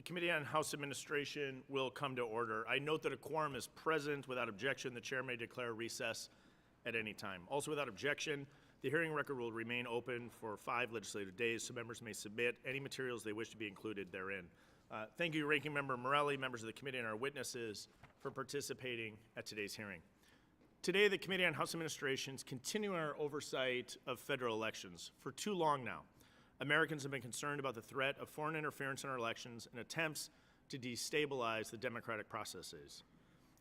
Committee on House Administration will come to order. I note that a quorum is present. Without objection, the chair may declare recess at any time. Also, without objection, the hearing record will remain open for 5 legislative days, so members may submit any materials they wish to be included therein. Thank you, Ranking Member Morelli, members of the committee, and our witnesses for participating at today's hearing. Today, the Committee on House Administrations continue our oversight of federal elections. For too long now, Americans have been concerned about the threat of foreign interference in our elections and attempts to destabilize the democratic processes.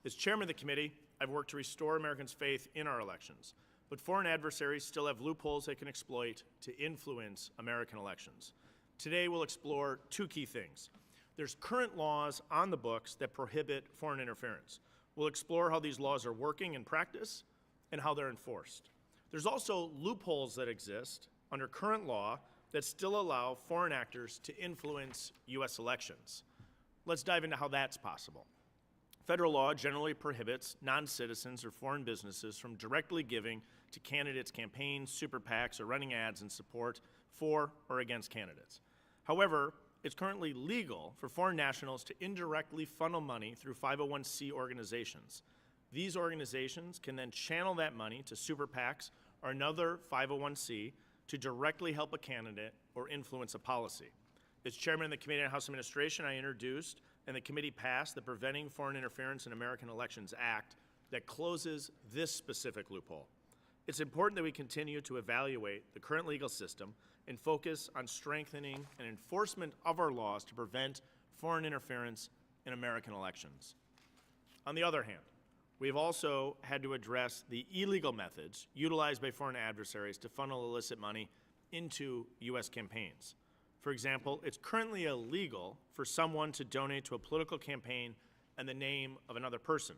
As chairman of the committee, I've worked to restore Americans' faith in our elections, but foreign adversaries still have loopholes they can exploit to influence American elections. Today, we'll explore 2 key things. There's current laws on the books that prohibit foreign interference. We'll explore how these laws are working in practice and how they're enforced. There's also loopholes that exist under current law that still allow foreign actors to influence U.S. elections. Let's dive into how that's possible. Federal law generally prohibits non-citizens or foreign businesses from directly giving to candidates' campaigns, super PACs, or running ads in support for or against candidates. However, it's currently legal for foreign nationals to indirectly funnel money through 501c organizations. These organizations can then channel that money to super PACs or another 501c to directly help a candidate or influence a policy. As chairman of the Committee on House Administration, I introduced and the committee passed the Preventing Foreign Interference in American Elections Act that closes this specific loophole. It's important that we continue to evaluate the current legal system and focus on strengthening and enforcement of our laws to prevent foreign interference in American elections. On the other hand, we've also had to address the illegal methods utilized by foreign adversaries to funnel illicit money into U.S. campaigns. For example, it's currently illegal for someone to donate to a political campaign in the name of another person.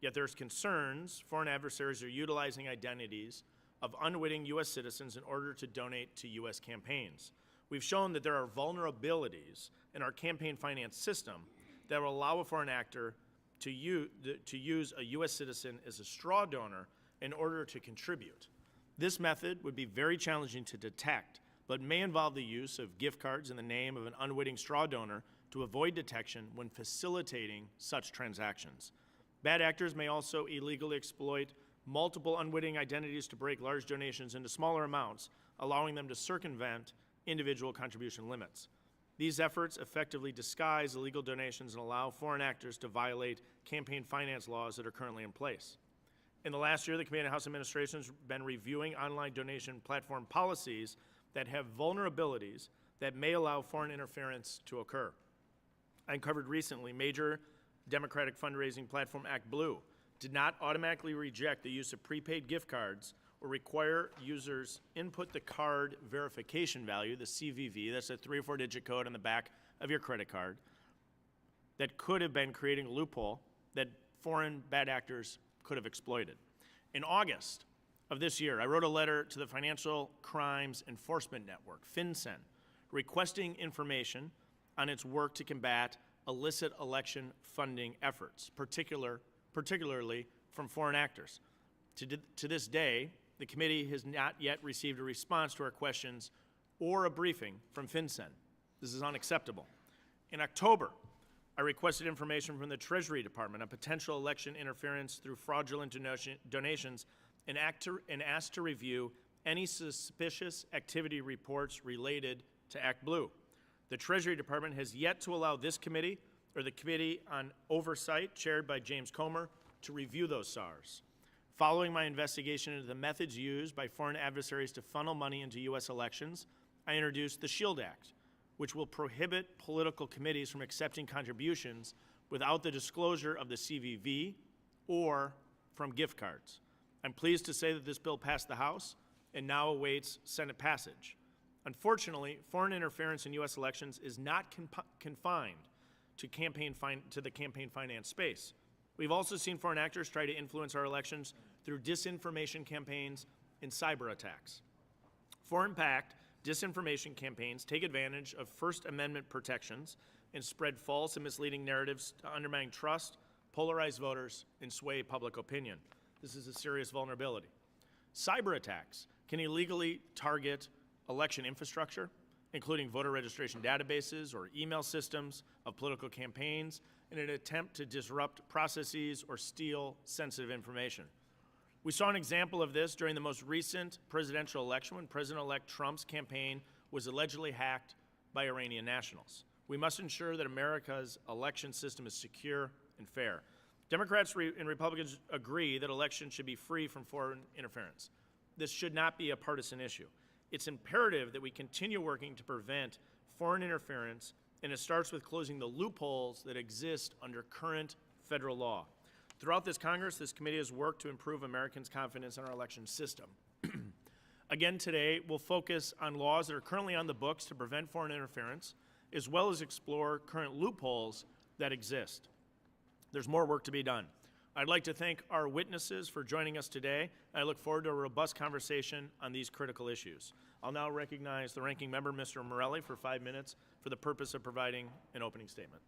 Yet there's concerns foreign adversaries are utilizing identities of unwitting U.S. citizens in order to donate to U.S. campaigns. We've shown that there are vulnerabilities in our campaign finance system that will allow a foreign actor to use a U.S. citizen as a straw donor in order to contribute. This method would be very challenging to detect, but may involve the use of gift cards in the name of an unwitting straw donor to avoid detection when facilitating such transactions. Bad actors may also illegally exploit multiple unwitting identities to break large donations into smaller amounts, allowing them to circumvent individual contribution limits. These efforts effectively disguise illegal donations and allow foreign actors to violate campaign finance laws that are currently in place. In the last year, the Committee on House Administration has been reviewing online donation platform policies that have vulnerabilities that may allow foreign interference to occur. I uncovered recently major Democratic fundraising platform ActBlue did not automatically reject the use of prepaid gift cards or require users input the card verification value, the CVV, that's a 3 or 4 digit code on the back of your credit card, that could have been creating a loophole that foreign bad actors could have exploited. In August of this year, I wrote a letter to the Financial Crimes Enforcement Network, FinCEN, requesting information on its work to combat illicit election funding efforts, particularly from foreign actors. To this day, the committee has not yet received a response to our questions or a briefing from FinCEN. This is unacceptable. In October, I requested information from the Treasury Department on potential election interference through fraudulent donations and asked to review any suspicious activity reports related to ActBlue. The Treasury Department has yet to allow this committee or the Committee on Oversight, chaired by James Comer, to review those SARs. Following my investigation into the methods used by foreign adversaries to funnel money into U.S. elections, I introduced the SHIELD Act, which will prohibit political committees from accepting contributions without the disclosure of the CVV or from gift cards. I'm pleased to say that this bill passed the House and now awaits Senate passage. Unfortunately, foreign interference in U.S. elections is not confined to the campaign finance space. We've also seen foreign actors try to influence our elections through disinformation campaigns and cyber attacks. Foreign-backed disinformation campaigns take advantage of First Amendment protections and spread false and misleading narratives to undermine trust, polarize voters, and sway public opinion. This is a serious vulnerability. Cyber attacks can illegally target election infrastructure, including voter registration databases or email systems of political campaigns, in an attempt to disrupt processes or steal sensitive information. We saw an example of this during the most recent presidential election when President-elect Trump's campaign was allegedly hacked by Iranian nationals. We must ensure that America's election system is secure and fair. Democrats and Republicans agree that elections should be free from foreign interference. This should not be a partisan issue. It's imperative that we continue working to prevent foreign interference, and it starts with closing the loopholes that exist under current federal law. Throughout this Congress, this committee has worked to improve Americans' confidence in our election system. Again today, we'll focus on laws that are currently on the books to prevent foreign interference, as well as explore current loopholes that exist. There's more work to be done. I'd like to thank our witnesses for joining us today. I look forward to a robust conversation on these critical issues. I'll now recognize the ranking member, Mr. Morelli, for 5 minutes for the purpose of providing an opening statement.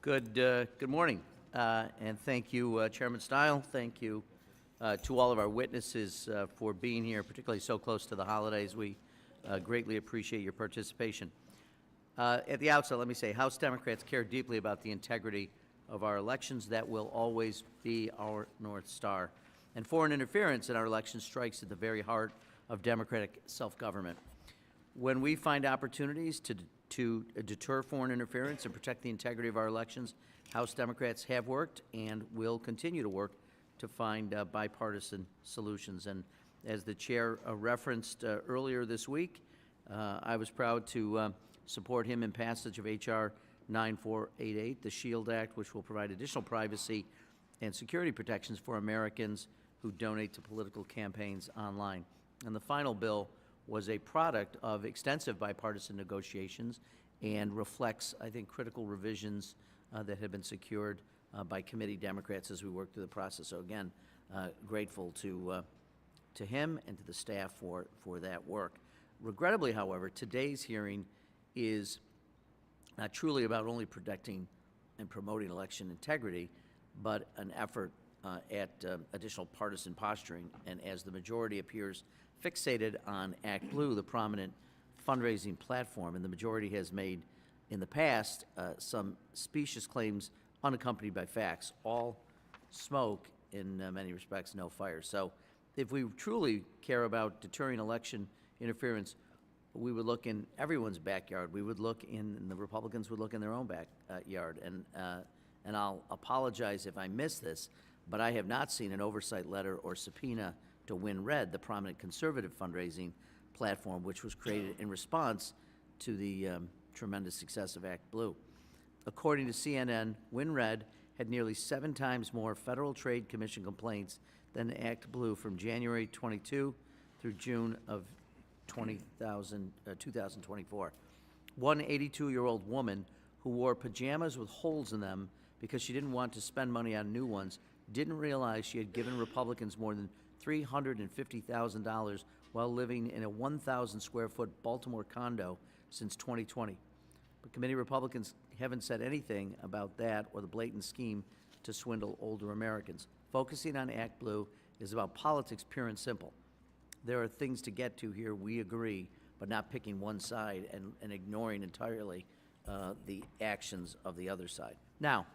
Good morning, and thank you, Chairman Stile. Thank you to all of our witnesses for being here, particularly so close to the holidays. We greatly appreciate your participation. At the outset, let me say, House Democrats care deeply about the integrity of our elections. That will always be our North Star. And foreign interference in our elections strikes at the very heart of democratic self-government. When we find opportunities to deter foreign interference and protect the integrity of our elections, House Democrats have worked and will continue to work to find bipartisan solutions. And as the chair referenced earlier this week, I was proud to support him in passage of H.R. 9488, the SHIELD Act, which will provide additional privacy and security protections for Americans who donate to political campaigns online. And the final bill was a product of extensive bipartisan negotiations and reflects, I think, critical revisions that have been secured by committee Democrats as we work through the process. So again, grateful to him and to the staff for that work. Regrettably, however, today's hearing is not truly about only protecting and promoting election integrity, but an effort at additional partisan posturing. And as the majority appears fixated on Act Blue, the prominent fundraising platform, and the majority has made in the past some specious claims unaccompanied by facts, all smoke, in many respects, no fire. So if we truly care about deterring election interference, we would look in everyone's backyard. We would look in, and the Republicans would look in their own backyard. And I'll apologize if I missed this, but I have not seen an oversight letter or subpoena to WinRed, the prominent conservative fundraising platform, which was created in response to the tremendous success of Act Blue. According to CNN, WinRed had nearly 7 times more Federal Trade Commission complaints than Act Blue from January 22 through June of 2024. One 82-year-old woman who wore pajamas with holes in them because she didn't want to spend money on new ones didn't realize she had given Republicans more than $350,000 while living in a 1,000-square-foot Baltimore condo since 2020. But committee Republicans haven't said anything about that or the blatant scheme to swindle older Americans. Focusing on Act Blue is about politics, pure and simple. There are things to get to here, we agree, but not picking one side and ignoring entirely the actions of the other side. Now,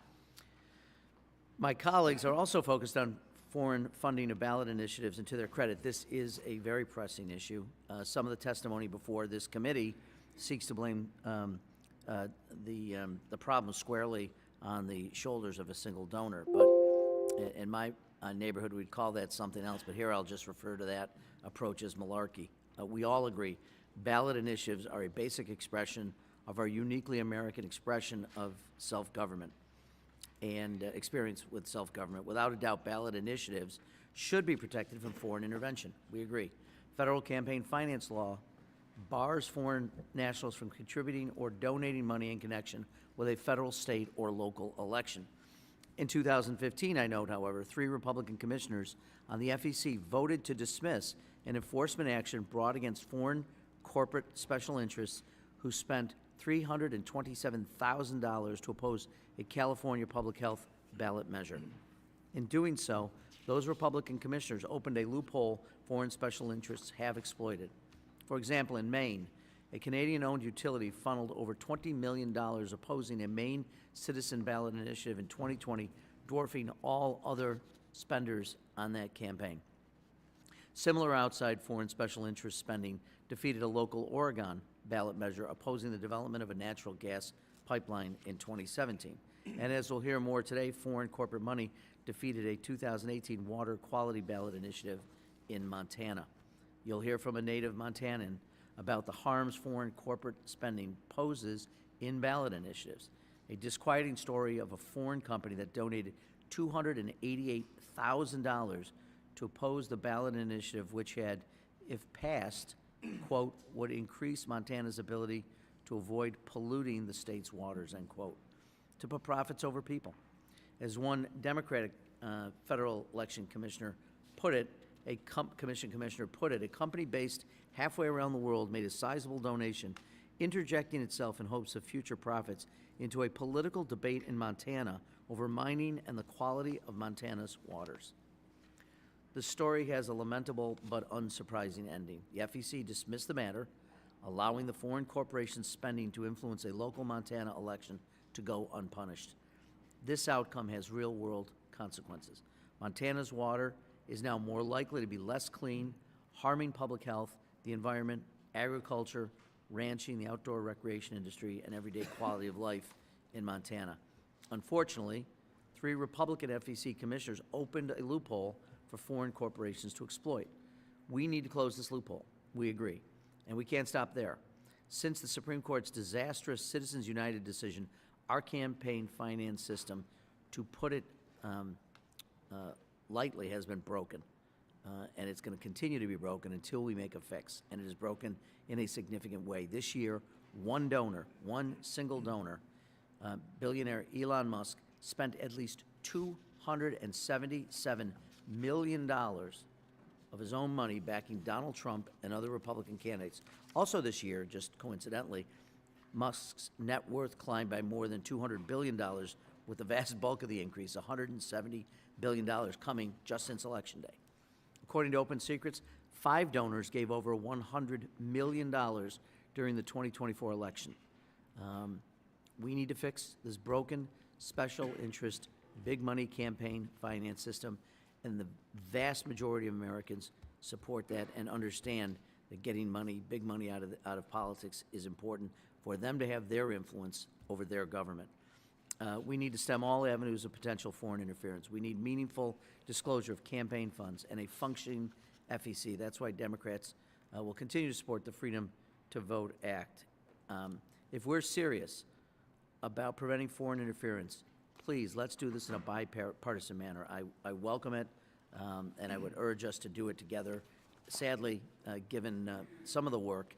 my colleagues are also focused on foreign funding of ballot initiatives, and to their credit, this is a very pressing issue. Some of the testimony before this committee seeks to blame the problem squarely on the shoulders of a single donor. But in my neighborhood, we'd call that something else, but here I'll just refer to that approach as malarkey. We all agree ballot initiatives are a basic expression of our uniquely American expression of self-government and experience with self-government. Without a doubt, ballot initiatives should be protected from foreign intervention. We agree. Federal campaign finance law bars foreign nationals from contributing or donating money in connection with a federal, state, or local election. In 2015, I note, however, 3 Republican commissioners on the FEC voted to dismiss an enforcement action brought against foreign corporate special interests who spent $327,000 to oppose a California public health ballot measure. In doing so, those Republican commissioners opened a loophole foreign special interests have exploited. For example, in Maine, a Canadian-owned utility funneled over $20 million opposing a Maine citizen ballot initiative in 2020, dwarfing all other spenders on that campaign. Similar outside foreign special interest spending defeated a local Oregon ballot measure opposing the development of a natural gas pipeline in 2017. And as we'll hear more today, foreign corporate money defeated a 2018 water quality ballot initiative in Montana. You'll hear from a native Montanan about the harms foreign corporate spending poses in ballot initiatives. A disquieting story of a foreign company that donated $288,000 to oppose the ballot initiative, which had, if passed, quote, would increase Montana's ability to avoid polluting the state's waters, end quote, to put profits over people. As one Democratic federal election commissioner put it, a commissioner put it, a company based halfway around the world made a sizable donation, interjecting itself in hopes of future profits into a political debate in Montana over mining and the quality of Montana's waters. The story has a lamentable but unsurprising ending. The FEC dismissed the matter, allowing the foreign corporation's spending to influence a local Montana election to go unpunished. This outcome has real-world consequences. Montana's water is now more likely to be less clean, harming public health, the environment, agriculture, ranching, the outdoor recreation industry, and everyday quality of life in Montana. Unfortunately, 3 Republican FEC commissioners opened a loophole for foreign corporations to exploit. We need to close this loophole. We agree. And we can't stop there. Since the Supreme Court's disastrous Citizens United decision, our campaign finance system, to put it lightly, has been broken. And it's going to continue to be broken until we make a fix. And it is broken in a significant way. This year, one single donor, billionaire Elon Musk, spent at least $277 million of his own money backing Donald Trump and other Republican candidates. Also this year, just coincidentally, Musk's net worth climbed by more than $200 billion, with the vast bulk of the increase, $170 billion, coming just since Election Day. According to Open Secrets, 5 donors gave over $100 million during the 2024 election. We need to fix this broken special interest, big money campaign finance system, and the vast majority of Americans support that and understand that getting money, big money out of politics is important for them to have their influence over their government. We need to stem all avenues of potential foreign interference. We need meaningful disclosure of campaign funds and a functioning FEC. That's why Democrats will continue to support the Freedom to Vote Act. If we're serious about preventing foreign interference, please, let's do this in a bipartisan manner. I welcome it, and I would urge us to do it together. Sadly, given some of the work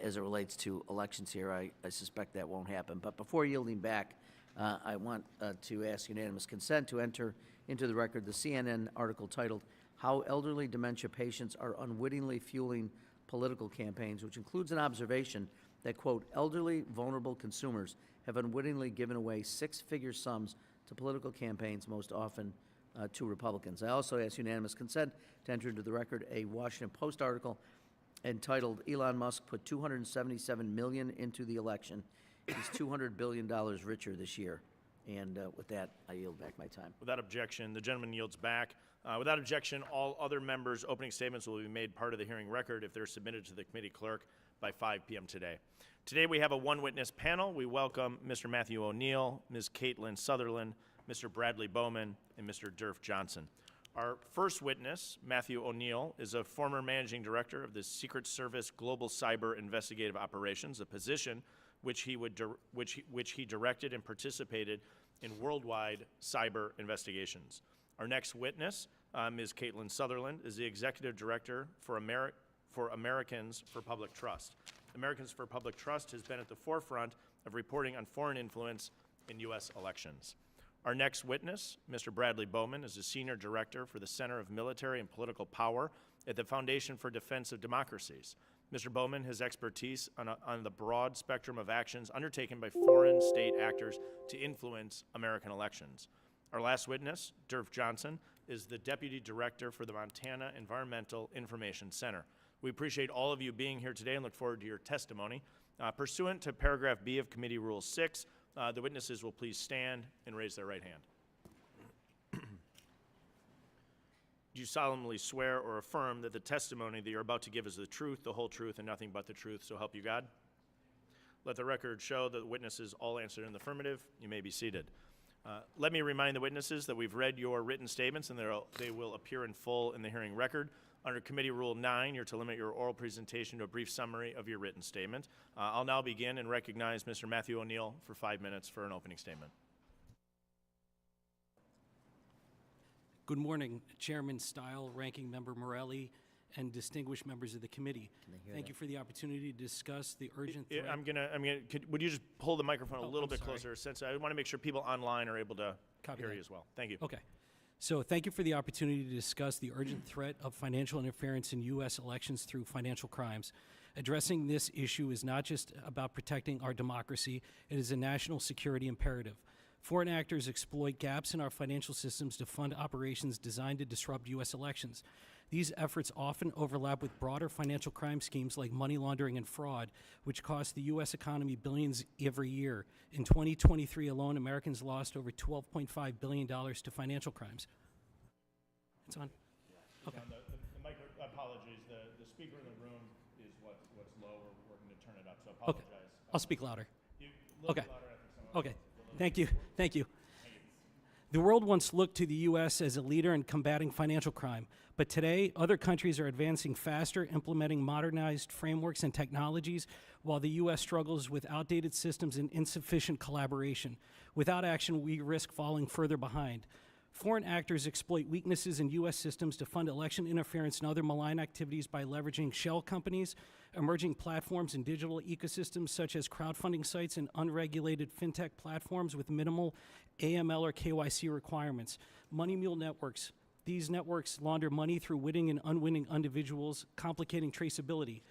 as it relates to elections here, I suspect that won't happen. But before yielding back, I want to ask unanimous consent to enter into the record the CNN article titled, "How Elderly Dementia Patients Are Unwittingly Fueling Political Campaigns," which includes an observation that, quote, elderly, vulnerable consumers have unwittingly given away 6-figure sums to political campaigns, most often to Republicans. I also ask unanimous consent to enter into the record a Washington Post article entitled, "Elon Musk Put $277 million into the election. He's $200 billion richer this year." And with that, I yield back my time. Without objection, the gentleman yields back. Without objection, all other members' opening statements will be made part of the hearing record if they're submitted to the committee clerk by 5 p.m. today. Today we have a one-witness panel. We welcome Mr. Matthew O'Neill, Ms. Caitlin Sutherland, Mr. Bradley Bowman, and Mr. Derf Johnson. Our first witness, Matthew O'Neill, is a former managing director of the Secret Service Global Cyber Investigative Operations, a position which he directed and participated in worldwide cyber investigations. Our next witness, Ms. Caitlin Sutherland, is the executive director for Americans for Public Trust. Americans for Public Trust has been at the forefront of reporting on foreign influence in U.S. elections. Our next witness, Mr. Bradley Bowman, is a senior director for the Center of Military and Political Power at the Foundation for Defense of Democracies. Mr. Bowman has expertise on the broad spectrum of actions undertaken by foreign state actors to influence American elections. Our last witness, Derf Johnson, is the Deputy Director for the Montana Environmental Information Center. We appreciate all of you being here today and look forward to your testimony. Pursuant to paragraph B of Committee Rule 6, the witnesses will please stand and raise their right hand. Do you solemnly swear or affirm that the testimony that you're about to give is the truth, the whole truth, and nothing but the truth, so help you God? Let the record show that the witnesses all answered in the affirmative. You may be seated. Let me remind the witnesses that we've read your written statements and they will appear in full in the hearing record. Under Committee Rule 9, you're to limit your oral presentation to a brief summary of your written statement. I'll now begin and recognize Mr. Matthew O'Neill for 5 minutes for an opening statement. Good morning, Chairman Stile, Ranking Member Morelli, and distinguished members of the committee. Thank you for the opportunity to discuss the urgent threat. Would you just pull the microphone a little I'm bit sorry. closer, since I want to make sure people online are able to Copy hear that. you as well. Thank you. Okay. So thank you for the opportunity to discuss the urgent threat of financial interference in U.S. elections through financial crimes. Addressing this issue is not just about protecting our democracy, it is a national security imperative. Foreign actors exploit gaps in our financial systems to fund operations designed to disrupt U.S. elections. These efforts often overlap with broader financial crime schemes like money laundering and fraud, which cost the U.S. economy billions every year. In 2023 alone, Americans lost over $12.5 billion to financial crimes. It's on? Okay. Apologies. The speaker in the room is what's low. We're working to turn it up, so Okay. apologize. I'll speak louder. Okay. Okay. Okay. Thank you. Thank you. The world once looked to the U.S. as a leader in combating financial crime, but today other countries are advancing faster, implementing modernized frameworks and technologies, while the U.S. struggles with outdated systems and insufficient collaboration. Without action, we risk falling further behind. Foreign actors exploit weaknesses in U.S. systems to fund election interference and other malign activities by leveraging shell companies, emerging platforms and digital ecosystems such as crowdfunding sites and unregulated fintech platforms with minimal AML or KYC requirements. Money mule networks. These networks launder money through witting and unwitting individuals, complicating traceability.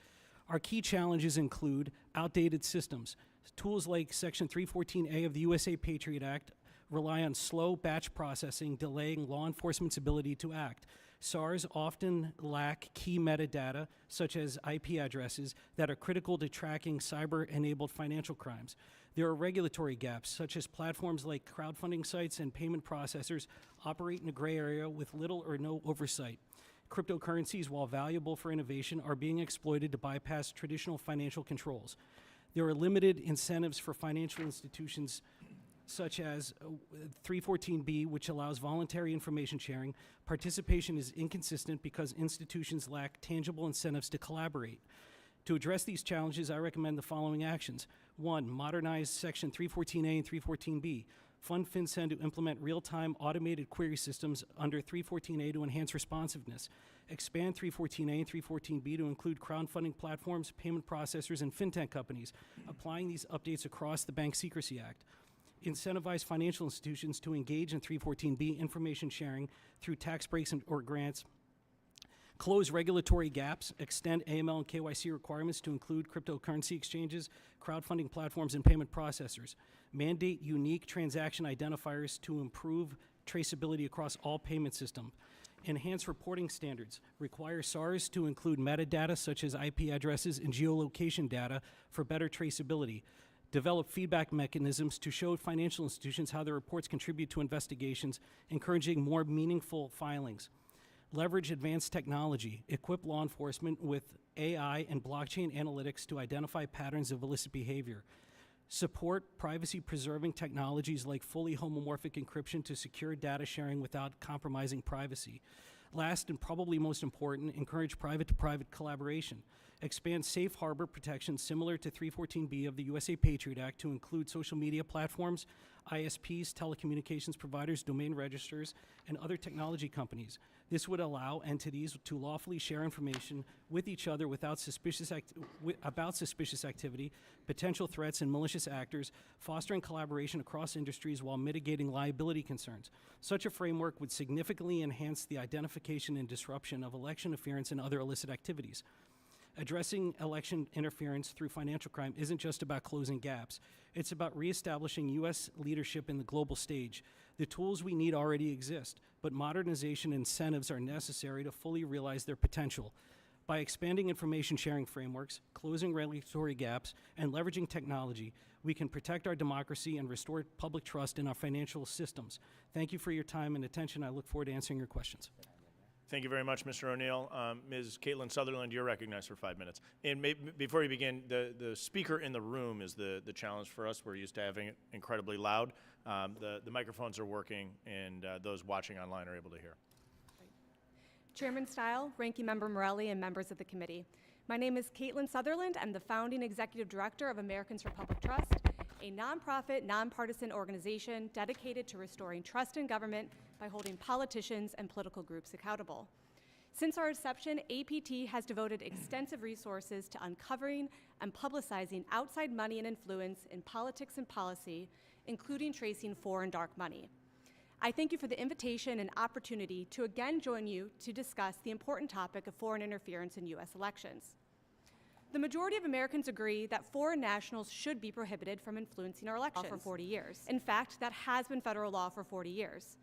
Our key challenges include outdated systems. Tools like Section 314A of the USA Patriot Act rely on slow batch processing, delaying law enforcement's ability to act. SARs often lack key metadata, such as IP addresses, that are critical to tracking cyber-enabled financial crimes. There are regulatory gaps, such as platforms like crowdfunding sites and payment processors operate in a gray area with little or no oversight. Cryptocurrencies, while valuable for innovation, are being exploited to bypass traditional financial controls. There are limited incentives for financial institutions such as 314B, which allows voluntary information sharing. Participation is inconsistent because institutions lack tangible incentives to collaborate. To address these challenges, I recommend the following actions. 1, modernize Section 314A and 314B. Fund FinCEN to implement real-time automated query systems under 314A to enhance responsiveness. Expand 314A and 314B to include crowdfunding platforms, payment processors, and fintech companies, applying these updates across the Bank Secrecy Act. Incentivize financial institutions to engage in 314B information sharing through tax breaks or grants. Close regulatory gaps, extend AML and KYC requirements to include cryptocurrency exchanges, crowdfunding platforms, and payment processors. Mandate unique transaction identifiers to improve traceability across all payment systems. Enhance reporting standards. Require SARs to include metadata such as IP addresses and geolocation data for better traceability. Develop feedback mechanisms to show financial institutions how their reports contribute to investigations, encouraging more meaningful filings. Leverage advanced technology. Equip law enforcement with AI and blockchain analytics to identify patterns of illicit behavior. Support privacy-preserving technologies like fully homomorphic encryption to secure data sharing without compromising privacy. Last, and probably most important, encourage private-to-private collaboration. Expand safe harbor protections similar to 314B of the USA Patriot Act to include social media platforms, ISPs, telecommunications providers, domain registers, and other technology companies. This would allow entities to lawfully share information with each other without about suspicious activity, potential threats, and malicious actors, fostering collaboration across industries while mitigating liability concerns. Such a framework would significantly enhance the identification and disruption of election interference and other illicit activities. Addressing election interference through financial crime isn't just about closing gaps. It's about reestablishing U.S. leadership in the global stage. The tools we need already exist, but modernization incentives are necessary to fully realize their potential. By expanding information sharing frameworks, closing regulatory gaps, and leveraging technology, we can protect our democracy and restore public trust in our financial systems. Thank you for your time and attention. I look forward to answering your questions. Thank you very much, Mr. O'Neill. Ms. Caitlin Sutherland, you're recognized for 5 minutes. And before you begin, the speaker in the room is the challenge for us. We're used to having it incredibly loud. The microphones are working, and those watching online are able to hear. Chairman Stile, Ranking Member Morelli, and members of the committee. My name is Caitlin Sutherland. I'm the founding executive director of Americans for Public Trust, a nonprofit, nonpartisan organization dedicated to restoring trust in government by holding politicians and political groups accountable. Since our inception, APT has devoted extensive resources to uncovering and publicizing outside money and influence in politics and policy, including tracing foreign dark money. I thank you for the invitation and opportunity to again join you to discuss the important topic of foreign interference in U.S. elections. The majority of Americans agree that foreign nationals should be prohibited from influencing our elections for 40 years. In fact, that has been federal law for 40 years.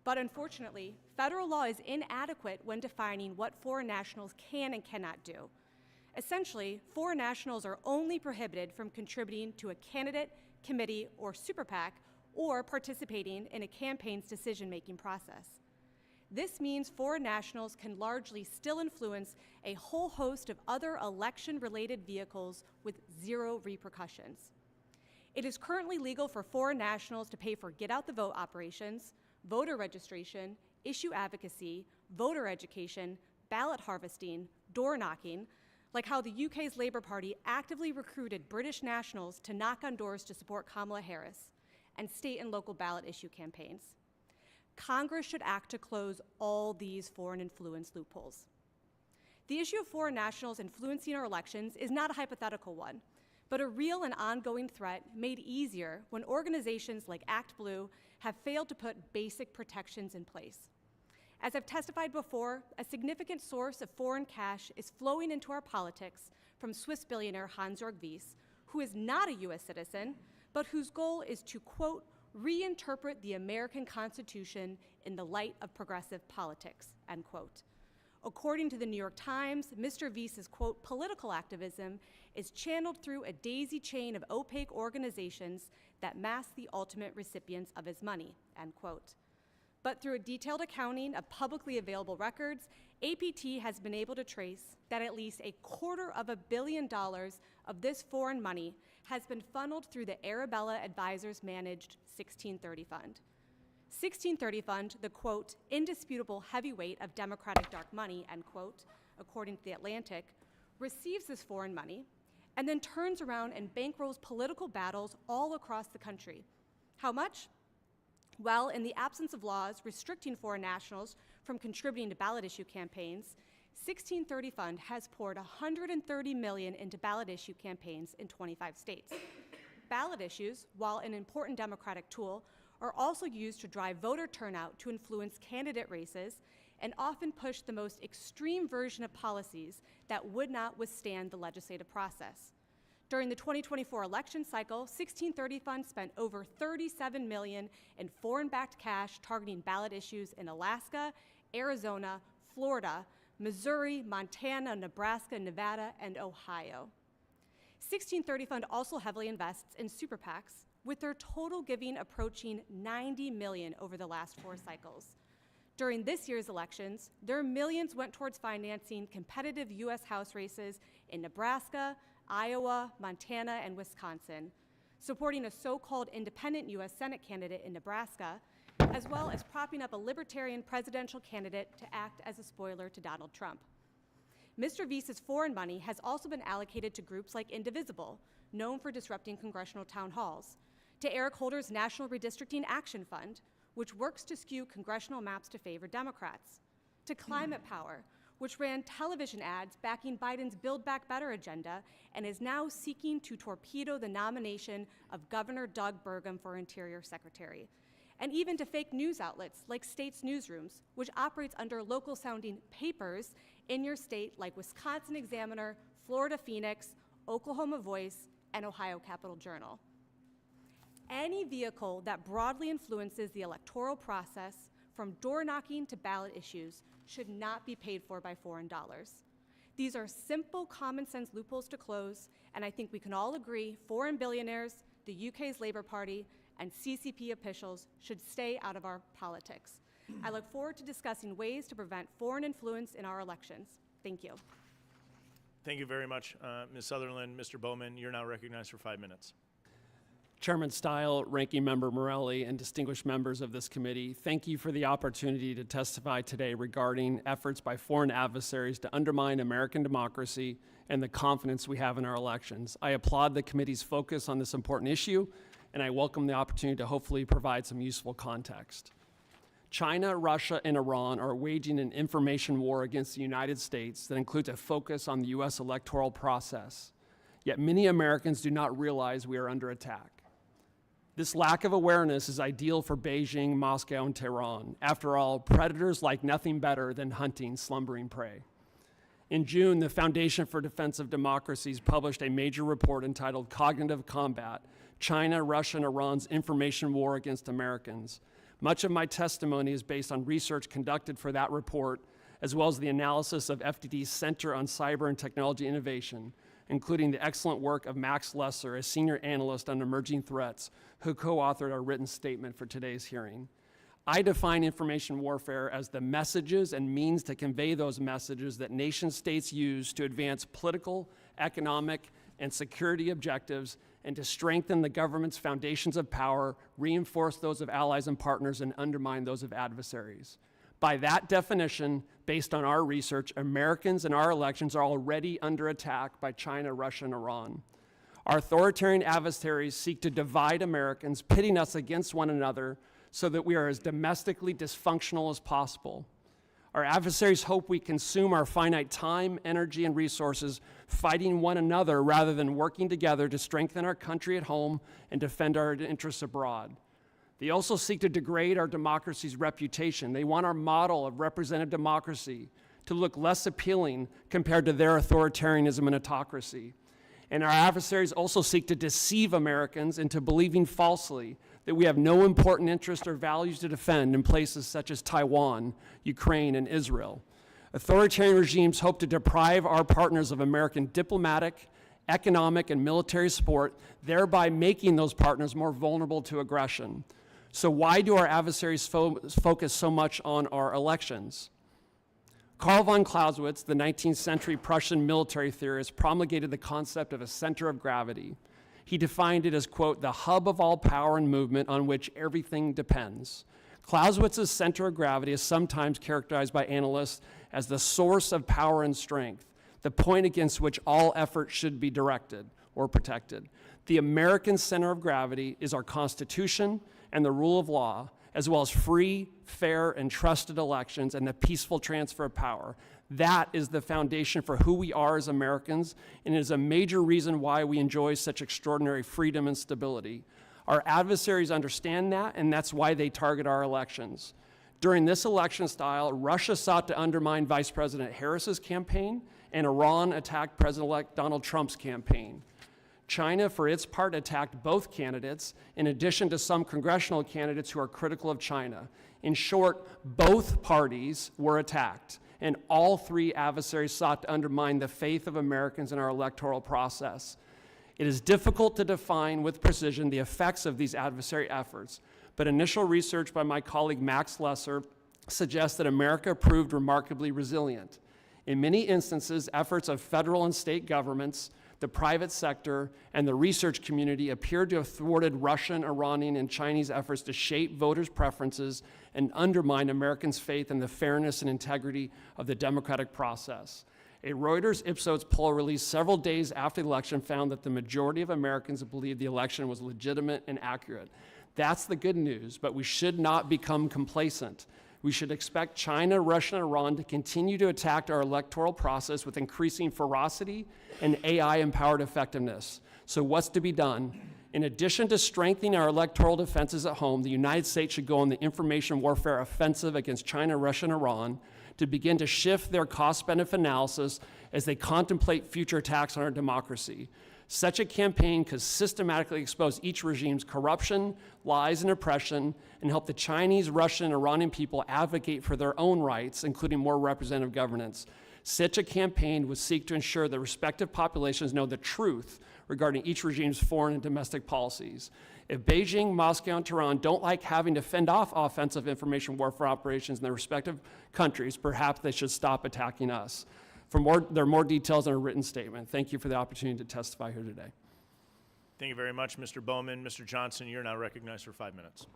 But unfortunately, federal law is inadequate when defining what foreign nationals can and cannot do. Essentially, foreign nationals are only prohibited from contributing to a candidate, committee, or super PAC, or participating in a campaign's decision-making process. This means foreign nationals can largely still influence a whole host of other election-related vehicles with zero repercussions. It is currently legal for foreign nationals to pay for get-out-the-vote operations, voter registration, issue advocacy, voter education, ballot harvesting, door knocking, like how the UK's Labour Party actively recruited British nationals to knock on doors to support Kamala Harris, and state and local ballot issue campaigns. Congress should act to close all these foreign influence loopholes. The issue of foreign nationals influencing our elections is not a hypothetical one, but a real and ongoing threat made easier when organizations like Act Blue have failed to put basic protections in place. As I've testified before, a significant source of foreign cash is flowing into our politics from Swiss billionaire Hans-Jörg Wyss, who is not a U.S. citizen, but whose goal is to, quote, reinterpret the American Constitution in the light of progressive politics, end quote. According to the New York Times, Mr. Wyss's, quote, political activism is channeled through a daisy chain of opaque organizations that mask the ultimate recipients of his money, end quote. But through a detailed accounting of publicly available records, APT has been able to trace that at least $250 million of this foreign money has been funneled through the Arabella Advisors managed 1630 Fund. 1630 Fund, the, quote, indisputable heavyweight of Democratic dark money, end quote, according to The Atlantic, receives this foreign money and then turns around and bankrolls political battles all across the country. How much? Well, in the absence of laws restricting foreign nationals from contributing to ballot issue campaigns, 1630 Fund has poured $130 million into ballot issue campaigns in 25 states. Ballot issues, while an important democratic tool, are also used to drive voter turnout to influence candidate races and often push the most extreme version of policies that would not withstand the legislative process. During the 2024 election cycle, 1630 Fund spent over $37 million in foreign-backed cash targeting ballot issues in Alaska, Arizona, Florida, Missouri, Montana, Nebraska, Nevada, and Ohio. 1630 Fund also heavily invests in super PACs, with their total giving approaching $90 million over the last 4 cycles. During this year's elections, their millions went towards financing competitive U.S. House races in Nebraska, Iowa, Montana, and Wisconsin, supporting a so-called independent U.S. Senate candidate in Nebraska, as well as propping up a libertarian presidential candidate to act as a spoiler to Donald Trump. Mr. Wyss's foreign money has also been allocated to groups like Indivisible, known for disrupting congressional town halls, to Eric Holder's National Redistricting Action Fund, which works to skew congressional maps to favor Democrats, to Climate Power, which ran television ads backing Biden's Build Back Better agenda and is now seeking to torpedo the nomination of Governor Doug Burgum for Interior Secretary, and even to fake news outlets like States Newsrooms, which operates under local-sounding papers in your state like Wisconsin Examiner, Florida Phoenix, Oklahoma Voice, and Ohio Capital Journal. any vehicle that broadly influences the electoral process, from door knocking to ballot issues, should not be paid for by foreign dollars. These are simple, common sense loopholes to close, and I think we can all agree foreign billionaires, the UK's Labour Party, and CCP officials should stay out of our politics. I look forward to discussing ways to prevent foreign influence in our elections. Thank you. Thank you very much, Ms. Sutherland. Mr. Bowman, you're now recognized for 5 minutes. Chairman Stile, Ranking Member Morelli, and distinguished members of this committee, thank you for the opportunity to testify today regarding efforts by foreign adversaries to undermine American democracy and the confidence we have in our elections. I applaud the committee's focus on this important issue, and I welcome the opportunity to hopefully provide some useful context. China, Russia, and Iran are waging an information war against the United States that includes a focus on the U.S. electoral process. Yet many Americans do not realize we are under attack. This lack of awareness is ideal for Beijing, Moscow, and Tehran. After all, predators like nothing better than hunting slumbering prey. In June, the Foundation for Defense of Democracies published a major report entitled Cognitive Combat: China, Russia, and Iran's Information War Against Americans. Much of my testimony is based on research conducted for that report, as well as the analysis of FDD's Center on Cyber and Technology Innovation, including the excellent work of Max Lesser, a senior analyst on emerging threats, who co-authored our written statement for today's hearing. I define information warfare as the messages and means to convey those messages that nation states use to advance political, economic, and security objectives, and to strengthen the government's foundations of power, reinforce those of allies and partners, and undermine those of adversaries. By that definition, based on our research, Americans in our elections are already under attack by China, Russia, and Iran. Our authoritarian adversaries seek to divide Americans, pitting us against one another so that we are as domestically dysfunctional as possible. Our adversaries hope we consume our finite time, energy, and resources fighting one another rather than working together to strengthen our country at home and defend our interests abroad. They also seek to degrade our democracy's reputation. They want our model of representative democracy to look less appealing compared to their authoritarianism and autocracy. And our adversaries also seek to deceive Americans into believing falsely that we have no important interests or values to defend in places such as Taiwan, Ukraine, and Israel. Authoritarian regimes hope to deprive our partners of American diplomatic, economic, and military support, thereby making those partners more vulnerable to aggression. So why do our adversaries focus so much on our elections? Karl von Clausewitz, the 19th century Prussian military theorist, promulgated the concept of a center of gravity. He defined it as, quote, the hub of all power and movement on which everything depends. Clausewitz's center of gravity is sometimes characterized by analysts as the source of power and strength, the point against which all effort should be directed or protected. The American center of gravity is our Constitution and the rule of law, as well as free, fair, and trusted elections and the peaceful transfer of power. That is the foundation for who we are as Americans, and it is a major reason why we enjoy such extraordinary freedom and stability. Our adversaries understand that, and that's why they target our elections. During this election style, Russia sought to undermine Vice President Harris's campaign, and Iran attacked President-elect Donald Trump's campaign. China, for its part, attacked both candidates, in addition to some congressional candidates who are critical of China. In short, both parties were attacked, and all three adversaries sought to undermine the faith of Americans in our electoral process. It is difficult to define with precision the effects of these adversary efforts, but initial research by my colleague Max Lesser suggests that America proved remarkably resilient. In many instances, efforts of federal and state governments, the private sector, and the research community appeared to have thwarted Russian, Iranian, and Chinese efforts to shape voters' preferences and undermine Americans' faith in the fairness and integrity of the democratic process. A Reuters Ipsos poll released several days after the election found that the majority of Americans believed the election was legitimate and accurate. That's the good news, but we should not become complacent. We should expect China, Russia, and Iran to continue to attack our electoral process with increasing ferocity and AI-empowered effectiveness. So what's to be done? In addition to strengthening our electoral defenses at home, the United States should go on the information warfare offensive against China, Russia, and Iran to begin to shift their cost-benefit analysis as they contemplate future attacks on our democracy. Such a campaign could systematically expose each regime's corruption, lies, and oppression, and help the Chinese, Russian, and Iranian people advocate for their own rights, including more representative governance. Such a campaign would seek to ensure that respective populations know the truth regarding each regime's foreign and domestic policies. If Beijing, Moscow, and Tehran don't like having to fend off offensive information warfare operations in their respective countries, perhaps they should stop attacking us. There are more details in a written statement. Thank you for the opportunity to testify here today. Thank you very much, Mr. Bowman. Mr. Johnson, you're now recognized for 5 minutes.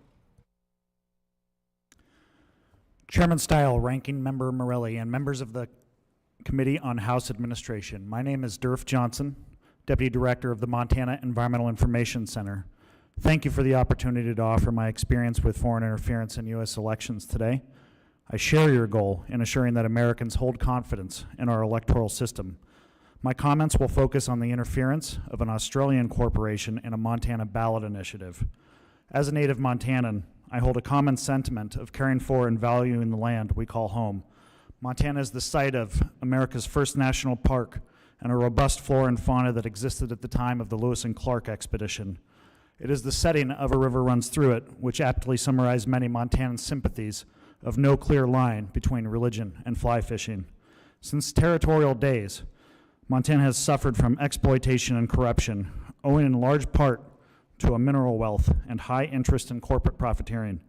Chairman Style, Ranking Member Morelli, and members of the Committee on House Administration. My name is Derf Johnson, Deputy Director of the Montana Environmental Information Center. Thank you for the opportunity to offer my experience with foreign interference in U.S. elections today. I share your goal in assuring that Americans hold confidence in our electoral system. My comments will focus on the interference of an Australian corporation in a Montana ballot initiative. As a native Montanan, I hold a common sentiment of caring for and valuing the land we call home. Montana is the site of America's first national park and a robust flora and fauna that existed at the time of the Lewis and Clark expedition. It is the setting of a river runs through it, which aptly summarized many Montanan sympathies of no clear line between religion and fly fishing. Since territorial days, Montana has suffered from exploitation and corruption, owing in large part to a mineral wealth and high interest in corporate profiteering.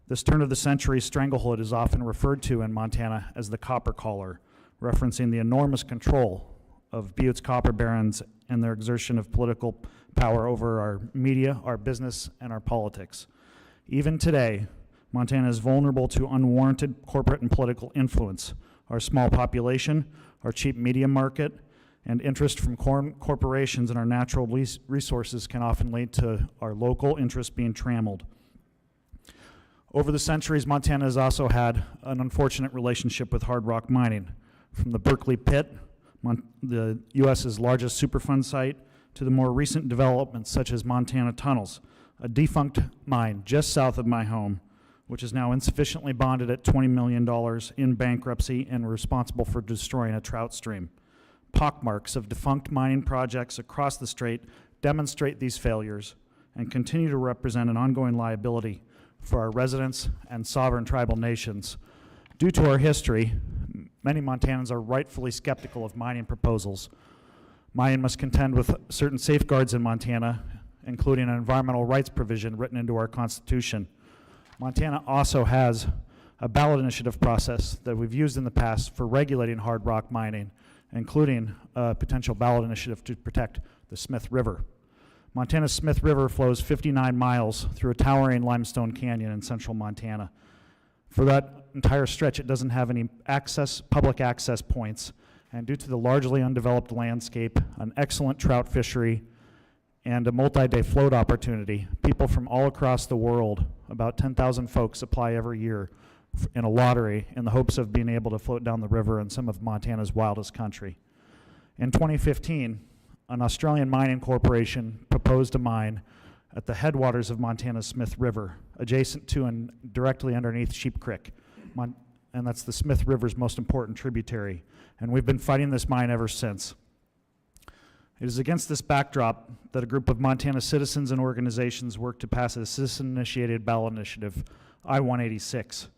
This turn-of-the-century stranglehold is often referred to in Montana as the copper collar, referencing the enormous control of Butte's copper barons and their exertion of political power over our media, our business, and our politics. Even today, Montana is vulnerable to unwarranted corporate and political influence. Our small population, our cheap media market, and interest from corporations in our natural resources can often lead to our local interests being trammeled. Over the centuries, Montana has also had an unfortunate relationship with hard rock mining. From the Berkeley Pit, the U.S.'s largest Superfund site, to the more recent developments such as Montana Tunnels, a defunct mine just south of my home, which is now insufficiently bonded at $20 million in bankruptcy and responsible for destroying a trout stream. Pockmarks of defunct mining projects across the strait demonstrate these failures and continue to represent an ongoing liability for our residents and sovereign tribal nations. Due to our history, many Montanans are rightfully skeptical of mining proposals. Mining must contend with certain safeguards in Montana, including an environmental rights provision written into our Constitution. Montana also has a ballot initiative process that we've used in the past for regulating hard rock mining, including a potential ballot initiative to protect the Smith River. Montana's Smith River flows 59 miles through a towering limestone canyon in central Montana. For that entire stretch, it doesn't have any public access points, and due to the largely undeveloped landscape, an excellent trout fishery, and a multi-day float opportunity, people from all across the world, about 10,000 folks, apply every year in a lottery in the hopes of being able to float down the river in some of Montana's wildest country. In 2015, an Australian mining corporation proposed a mine at the headwaters of Montana's Smith River, adjacent to and directly underneath Sheep Creek, and that's the Smith River's most important tributary. And we've been fighting this mine ever since. It is against this backdrop that a group of Montana citizens and organizations worked to pass a citizen-initiated ballot initiative, I-186.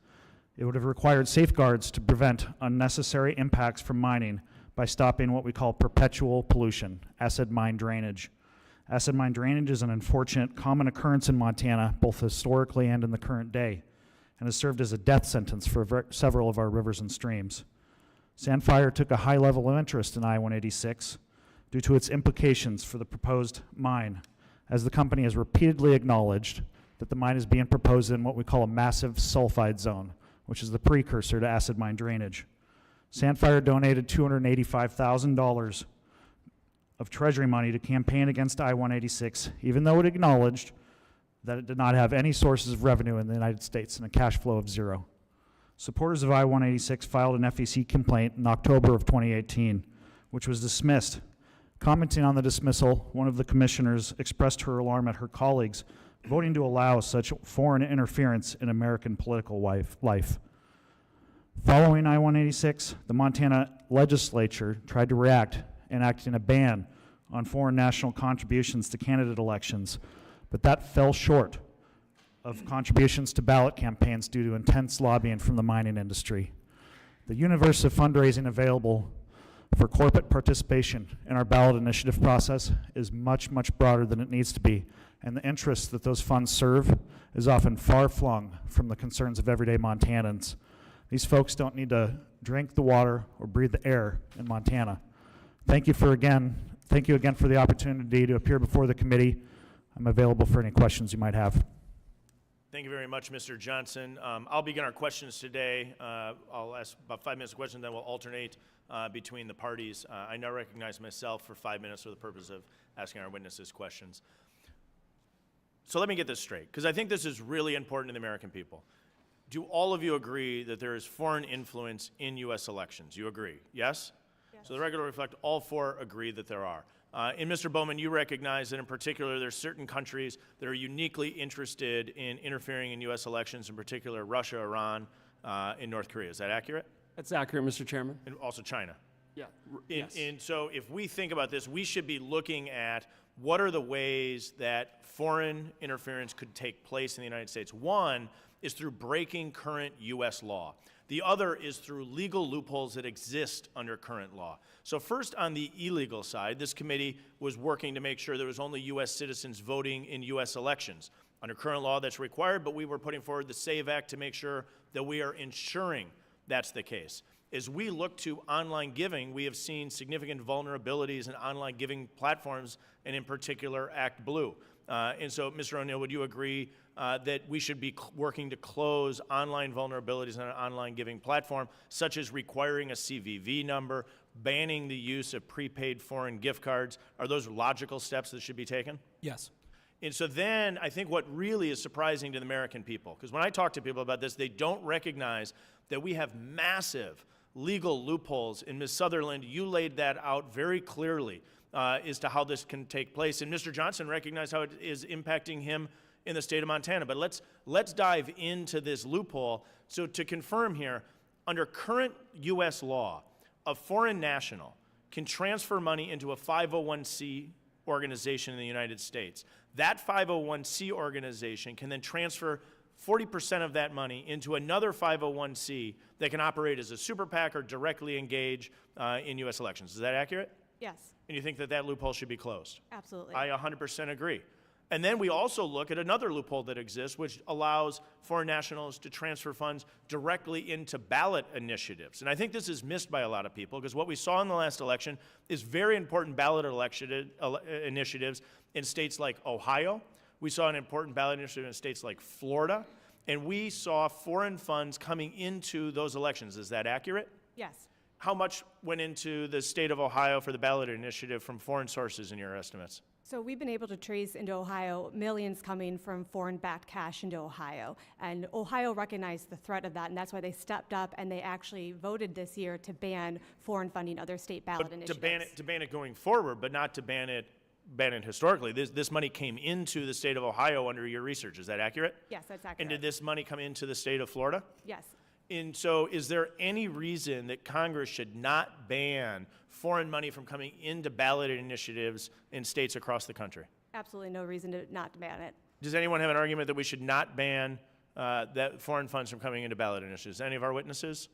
It would have required safeguards to prevent unnecessary impacts from mining by stopping what we call perpetual pollution, acid mine drainage. Acid mine drainage is an unfortunate common occurrence in Montana, both historically and in the current day, and has served as a death sentence for several of our rivers and streams. Sandfire took a high level of interest in I-186 due to its implications for the proposed mine, as the company has repeatedly acknowledged that the mine is being proposed in what we call a massive sulfide zone, which is the precursor to acid mine drainage. Sandfire donated $285,000 of Treasury money to campaign against I-186, even though it acknowledged that it did not have any sources of revenue in the United States and a cash flow of zero. Supporters of I-186 filed an FEC complaint in October of 2018, which was dismissed. Commenting on the dismissal, one of the commissioners expressed her alarm at her colleagues voting to allow such foreign interference in American political life. Following I-186, the Montana legislature tried to react, enacting a ban on foreign national contributions to candidate elections, but that fell short of contributions to ballot campaigns due to intense lobbying from the mining industry. The universe of fundraising available for corporate participation in our ballot initiative process is much, much broader than it needs to be, and the interest that those funds serve is often far-flung from the concerns of everyday Montanans. These folks don't need to drink the water or breathe the air in Montana. Thank you again for the opportunity to appear before the committee. I'm available for any questions you might have. Thank you very much, Mr. Johnson. I'll begin our questions today. I'll ask about 5 minutes of questions, then we'll alternate between the parties. I now recognize myself for 5 minutes for the purpose of asking our witnesses questions. So let me get this straight, because I think this is really important to the American people. Do all of you agree that there is foreign influence in U.S. elections? You agree? Yes? Yes. So the record will reflect all four agree that there are. And Mr. Bowman, you recognize that in particular there are certain countries that are uniquely interested in interfering in U.S. elections, in particular Russia, Iran, and North Korea. Is that accurate? That's accurate, Mr. Chairman. And also China. Yeah. Yes. And so if we think about this, we should be looking at what are the ways that foreign interference could take place in the United States. One is through breaking current U.S. law. The other is through legal loopholes that exist under current law. So first, on the illegal side, this committee was working to make sure there was only U.S. citizens voting in U.S. elections. Under current law, that's required, but we were putting forward the SAVE Act to make sure that we are ensuring that's the case. As we look to online giving, we have seen significant vulnerabilities in online giving platforms, and in particular, ActBlue. And so, Mr. O'Neill, would you agree that we should be working to close online vulnerabilities on an online giving platform, such as requiring a CVV number, banning the use of prepaid foreign gift cards? Are those logical steps that should be taken? Yes. And so then I think what really is surprising to the American people, because when I talk to people about this, they don't recognize that we have massive legal loopholes. And Ms. Sutherland, you laid that out very clearly as to how this can take place. And Mr. Johnson recognized how it is impacting him in the state of Montana. But let's dive into this loophole. So to confirm here, under current U.S. law, a foreign national can transfer money into a 501c organization in the United States. That 501c organization can then transfer 40% of that money into another 501c that can operate as a super PAC or directly engage in U.S. elections. Is that accurate? Yes, And you think that that loophole should be closed? absolutely. I 100% agree. And then we also look at another loophole that exists, which allows foreign nationals to transfer funds directly into ballot initiatives. And I think this is missed by a lot of people, because what we saw in the last election is very important ballot initiatives in states like Ohio. We saw an important ballot initiative in states like Florida. And we saw foreign funds coming into those elections. Is that accurate? Yes. How much went into the state of Ohio for the ballot initiative from foreign sources in your estimates? So we've been able to trace into Ohio millions coming from foreign-backed cash into Ohio. And Ohio recognized the threat of that, and that's why they stepped up and they actually voted this year to ban foreign funding other state ballot But initiatives. to ban it going forward, but not to ban it historically. This money came into the state of Ohio under your research. Is that accurate? Yes, that's accurate. And did this money come into the state of Florida? Yes. And so is there any reason that Congress should not ban foreign money from coming into ballot initiatives in states across the country? Absolutely no reason to not ban it. Does anyone have an argument that we should not ban that foreign funds from coming into ballot initiatives? Any of our witnesses?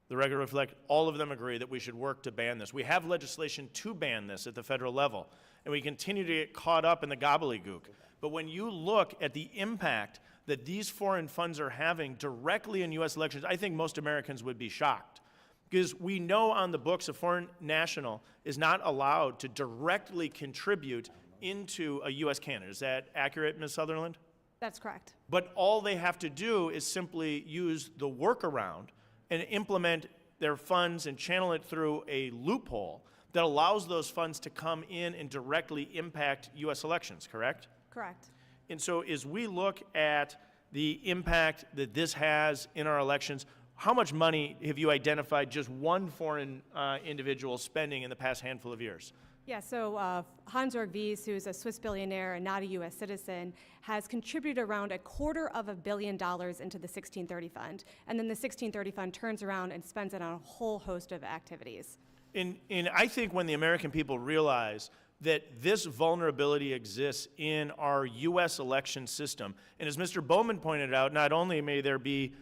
The record reflect all of them agree that we should work to ban this. We have legislation to ban this at the federal level, and we continue to get caught up in the gobbledygook. But when you look at the impact that these foreign funds are having directly in U.S. elections, I think most Americans would be shocked. Because we know on the books a foreign national is not allowed to directly contribute into a U.S. candidate. Is that accurate, Ms. Sutherland? That's correct. But all they have to do is simply use the workaround and implement their funds and channel it through a loophole that allows those funds to come in and directly impact U.S. elections, correct? Correct. And so as we look at the impact that this has in our elections, how much money have you identified just one foreign individual spending in the past handful of years? Yeah, so Hans-Jörg Wyss, who's a Swiss billionaire and not a U.S. citizen, has contributed around $250 million into the 1630 fund. And then the 1630 fund turns around and spends it on a whole host of activities. And I think when the American people realize that this vulnerability exists in our U.S. election system. And as Mr. Bowman pointed out, not only may there be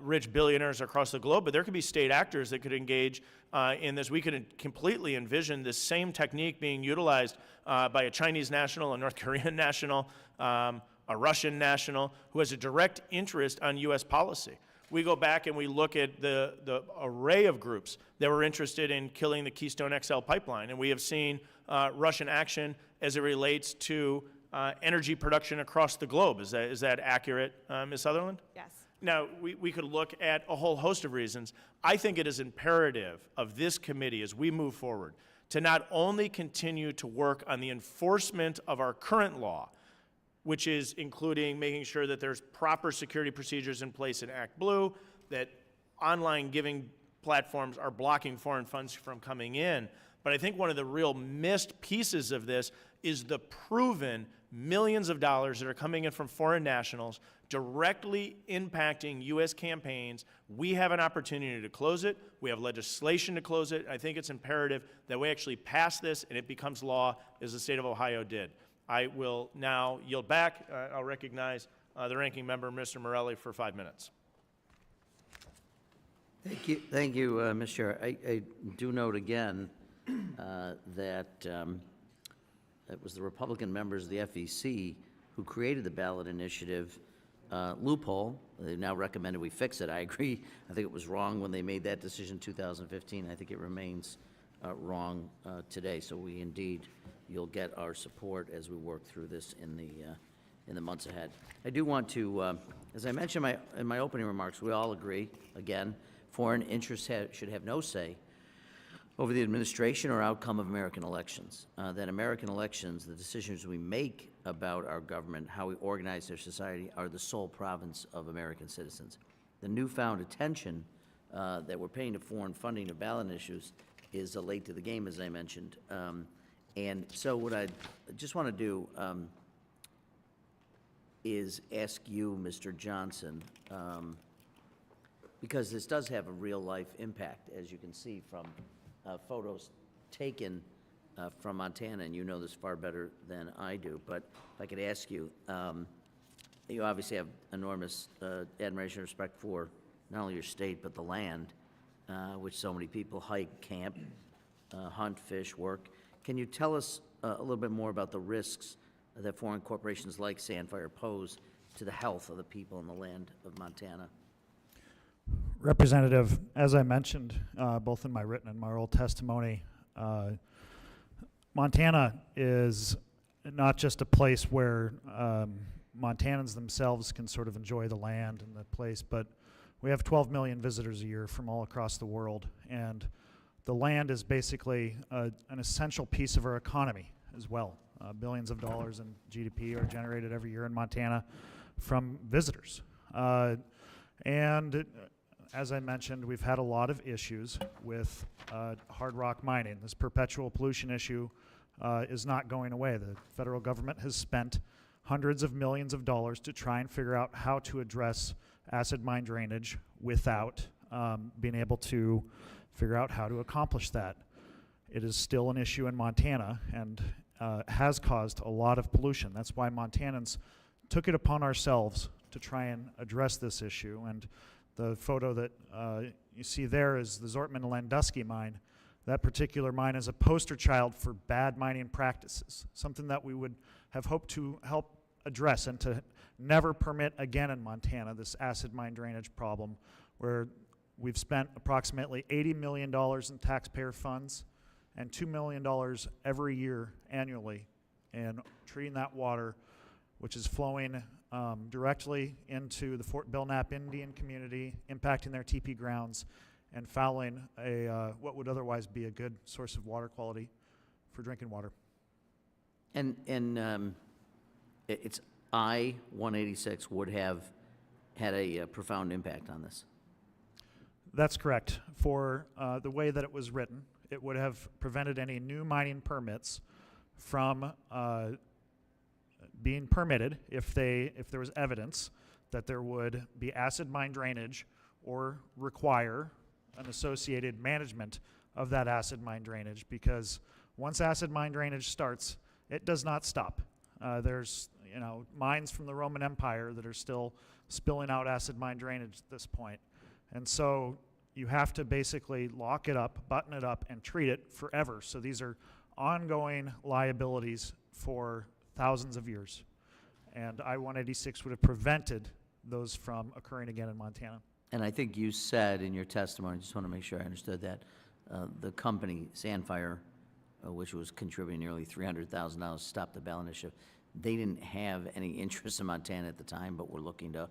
rich billionaires across the globe, but there could be state actors that could engage in this. We could completely envision this same technique being utilized by a Chinese national, a North Korean national, a Russian national, who has a direct interest on U.S. policy. We go back and we look at the array of groups that were interested in killing the Keystone XL pipeline, and we have seen Russian action as it relates to energy production across the globe. Is that accurate, Ms. Sutherland? Yes. Now, we could look at a whole host of reasons. I think it is imperative of this committee as we move forward to not only continue to work on the enforcement of our current law, which is including making sure that there's proper security procedures in place in Act Blue, that online giving platforms are blocking foreign funds from coming in. But I think one of the real missed pieces of this is the proven millions of dollars that are coming in from foreign nationals directly impacting U.S. campaigns. We have an opportunity to close it. We have legislation to close it. I think it's imperative that we actually pass this and it becomes law, as the state of Ohio did. I will now yield back. I'll recognize the ranking member, Mr. Morelli, for 5 minutes. Thank you, Mr. Chair. I do note again that it was the Republican members of the FEC who created the ballot initiative loophole. They've now recommended we fix it. I agree. I think it was wrong when they made that decision in 2015. I think it remains wrong today. So you'll get our support as we work through this in the months ahead. I do want to, as I mentioned in my opening remarks, we all agree, again, foreign interests should have no say over the administration or outcome of American elections. That American elections, the decisions we make about our government, how we organize their society, are the sole province of American citizens. The newfound attention that we're paying to foreign funding of ballot issues is late to the game, as I mentioned. And so what I just want to do is ask you, Mr. Johnson, because this does have a real-life impact, as you can see from photos taken from Montana, and you know this far better than I do. But if I could ask you, you obviously have enormous admiration and respect for not only your state, but the land, which so many people hike, camp, hunt, fish, work. Can you tell us a little bit more about the risks that foreign corporations like Sandfire pose to the health of the people in the land of Montana? Representative, as I mentioned, both in my written and my oral testimony, Montana is not just a place where Montanans themselves can sort of enjoy the land and the place, but we have 12 million visitors a year from all across the world, and the land is basically an essential piece of our economy as well. Billions of dollars in GDP are generated every year in Montana from visitors. And as I mentioned, we've had a lot of issues with hard rock mining. This perpetual pollution issue is not going away. The federal government has spent hundreds of millions of dollars to try and figure out how to address acid mine drainage without being able to figure out how to accomplish that. It is still an issue in Montana and has caused a lot of pollution. That's why Montanans took it upon ourselves to try and address this issue. And the photo that you see there is the Zortman-Landusky mine. That particular mine is a poster child for bad mining practices, something that we would have hoped to help address and to never permit again in Montana, this acid mine drainage problem, where we've spent approximately $80 million in taxpayer funds and $2 million every year annually in treating that water, which is flowing directly into the Fort Belknap Indian community, impacting their teepee grounds, and fouling what would otherwise be a good source of water quality for drinking water. And it's I-186 would have had a profound impact on this. That's correct. For the way that it was written, it would have prevented any new mining permits from being permitted if there was evidence that there would be acid mine drainage or require an associated management of that acid mine drainage, because Once acid mine drainage starts, it does not stop. There's, mines from the Roman Empire that are still spilling out acid mine drainage at this point. And so you have to basically lock it up, button it up, and treat it forever. So these are ongoing liabilities for thousands of years. And I-186 would have prevented those from occurring again in Montana. And I think you said in your testimony, just want to make sure I understood that, the company, Sandfire, which was contributing nearly $300,000 to stop the ballot initiative, they didn't have any interest in Montana at the time, but were looking to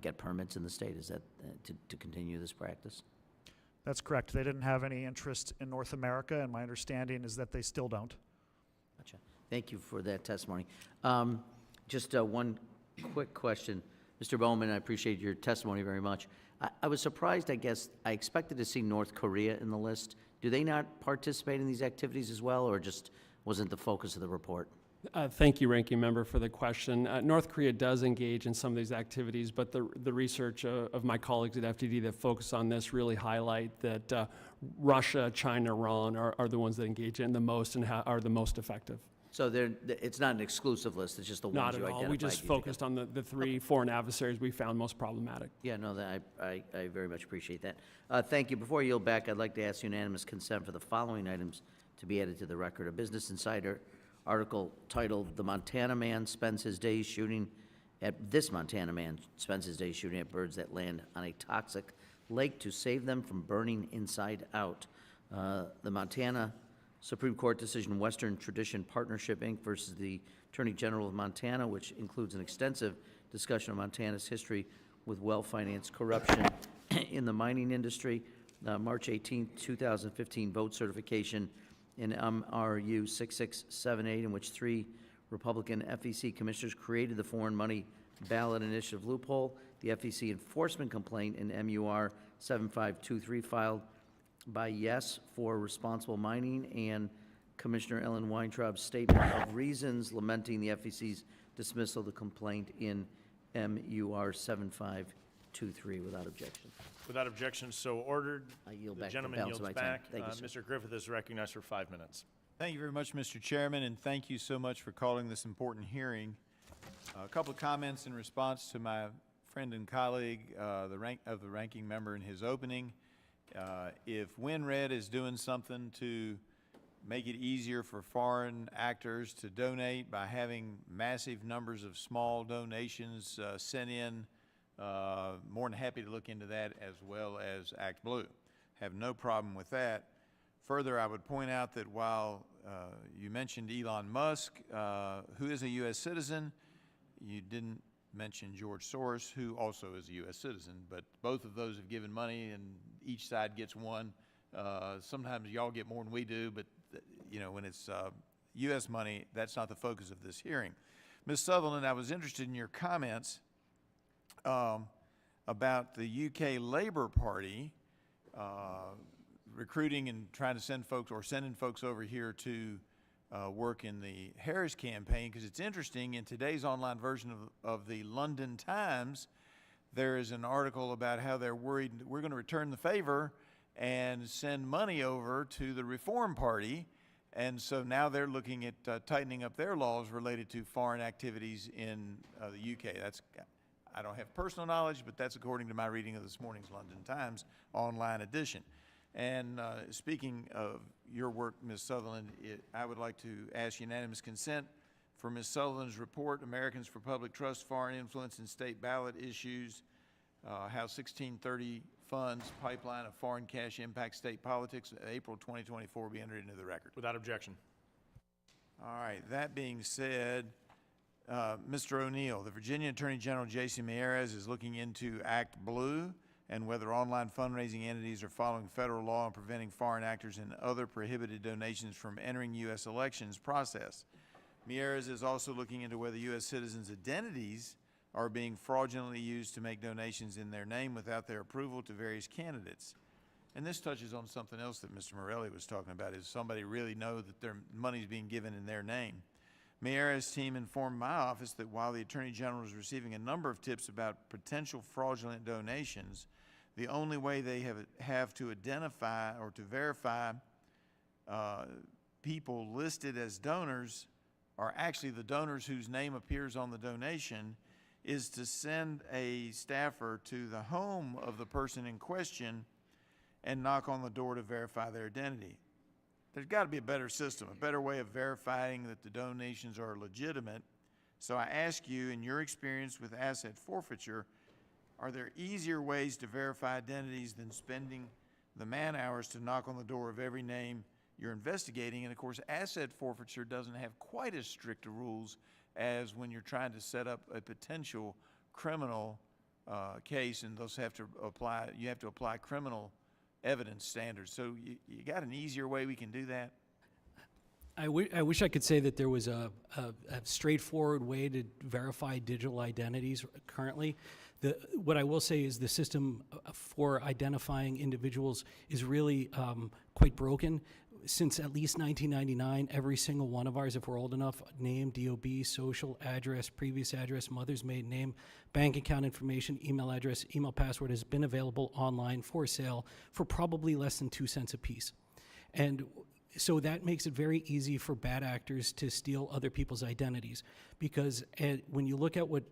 get permits in the state. Is that to continue this practice? That's correct. They didn't have any interest in North America, and my understanding is that they still don't. Gotcha. Thank you for that testimony. Just one quick question. Mr. Bowman, I appreciate your testimony very much. I was surprised, I guess. I expected to see North Korea in the list. Do they not participate in these activities as well, or just wasn't the focus of the report? Thank you, Ranking Member, for the question. North Korea does engage in some of these activities, but the research of my colleagues at FDD that focus on this really highlight that Russia, China, Iran are the ones that engage in the most and are the most effective. So it's not an exclusive list, it's just the ones Not you at identified. all. We just you focused on the three foreign adversaries we found most problematic. Yeah, no, I very much appreciate that. Thank you. Before I yield back, I'd like to ask unanimous consent for the following items to be added to the record. A Business Insider article titled, "The Montana Man Spends His Days Shooting at This Montana Man Spends His Days Shooting at Birds That Land on a Toxic Lake to Save Them from Burning Inside Out." The Montana Supreme Court decision, Western Tradition Partnership, Inc. versus the Attorney General of Montana, which includes an extensive discussion of Montana's history with well-financed corruption in the mining industry. March 18, 2015, vote certification in MRU 6678, in which 3 Republican FEC commissioners created the foreign money ballot initiative loophole. The FEC enforcement complaint in MUR 7523 filed by Yes for Responsible Mining, and Commissioner Ellen Weintraub's statement of reasons lamenting the FEC's dismissal of the complaint in MUR 7523 without objection. Without objection, so ordered. I yield The back the gentleman balance yields of my time. back. Thank you, sir. Mr. Griffith is recognized for 5 minutes. Thank you very much, Mr. Chairman, and thank you so much for calling this important hearing. A couple of comments in response to my friend and colleague, the ranking member in his opening. If WinRed is doing something to make it easier for foreign actors to donate by having massive numbers of small donations sent in, more than happy to look into that, as well as Act Blue. Have no problem with that. Further, I would point out that while you mentioned Elon Musk, who is a U.S. citizen, you didn't mention George Soros, who also is a U.S. citizen, but both of those have given money and each side gets one. Sometimes y'all get more than we do, but when it's U.S. money, that's not the focus of this hearing. Ms. Sutherland, I was interested in your comments about the UK Labour Party recruiting and trying to send folks, or sending folks over here to work in the Harris campaign, because it's interesting, in today's online version of the London Times, there is an article about how they're worried we're going to return the favor and send money over to the Reform Party. And so now they're looking at tightening up their laws related to foreign activities in the UK. I don't have personal knowledge, but that's according to my reading of this morning's London Times online edition. And speaking of your work, Ms. Sutherland, I would like to ask unanimous consent for Ms. Sutherland's report, Americans for Public Trust, Foreign Influence in State Ballot Issues, How 1630 Funds Pipeline of Foreign Cash Impacts State Politics, April 2024, be entered into the record. Without objection. All right, that being said, Mr. O'Neill, the Virginia Attorney General J.C. Mieres is looking into Act Blue and whether online fundraising entities are following federal law and preventing foreign actors and other prohibited donations from entering U.S. elections process. Mieres is also looking into whether U.S. citizens' identities are being fraudulently used to make donations in their name without their approval to various candidates. And this touches on something else that Mr. Morelli was talking about, is somebody really know that their money is being given in their name. Mieres' team informed my office that while the Attorney General is receiving a number of tips about potential fraudulent donations, the only way they have to identify or to verify people listed as donors are actually the donors whose name appears on the donation is to send a staffer to the home of the person in question and knock on the door to verify their identity. There's got to be a better system, a better way of verifying that the donations are legitimate. So I ask you, in your experience with asset forfeiture, are there easier ways to verify identities than spending the man hours to knock on the door of every name you're investigating? And of course, asset forfeiture doesn't have quite as strict rules as when you're trying to set up a potential criminal case, and those have to apply. You have to apply criminal evidence standards. So you got an easier way we can do that? I wish I could say that there was a straightforward way to verify digital identities currently. What I will say is the system for identifying individuals is really quite broken. Since at least 1999, every single one of ours, if we're old enough, name, DOB, social, address, previous address, mother's maiden name, bank account information, email address, email password has been available online for sale for probably less than 2 cents a piece. And so that makes it very easy for bad actors to steal other people's identities, because when you look at what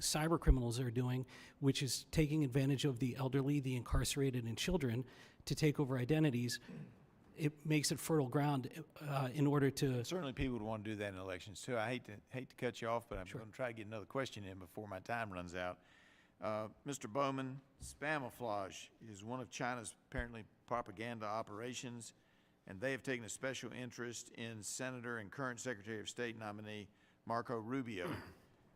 cyber criminals are doing, which is taking advantage of the elderly, the incarcerated, and children to take over identities, it makes it fertile ground in order to... Certainly people would want to do that in elections too. I hate to cut you off, but I'm going to try to get another question in before my time runs out. Mr. Bowman, spamouflage is one of China's apparently propaganda operations, and they have taken a special interest in Senator and current Secretary of State nominee Marco Rubio.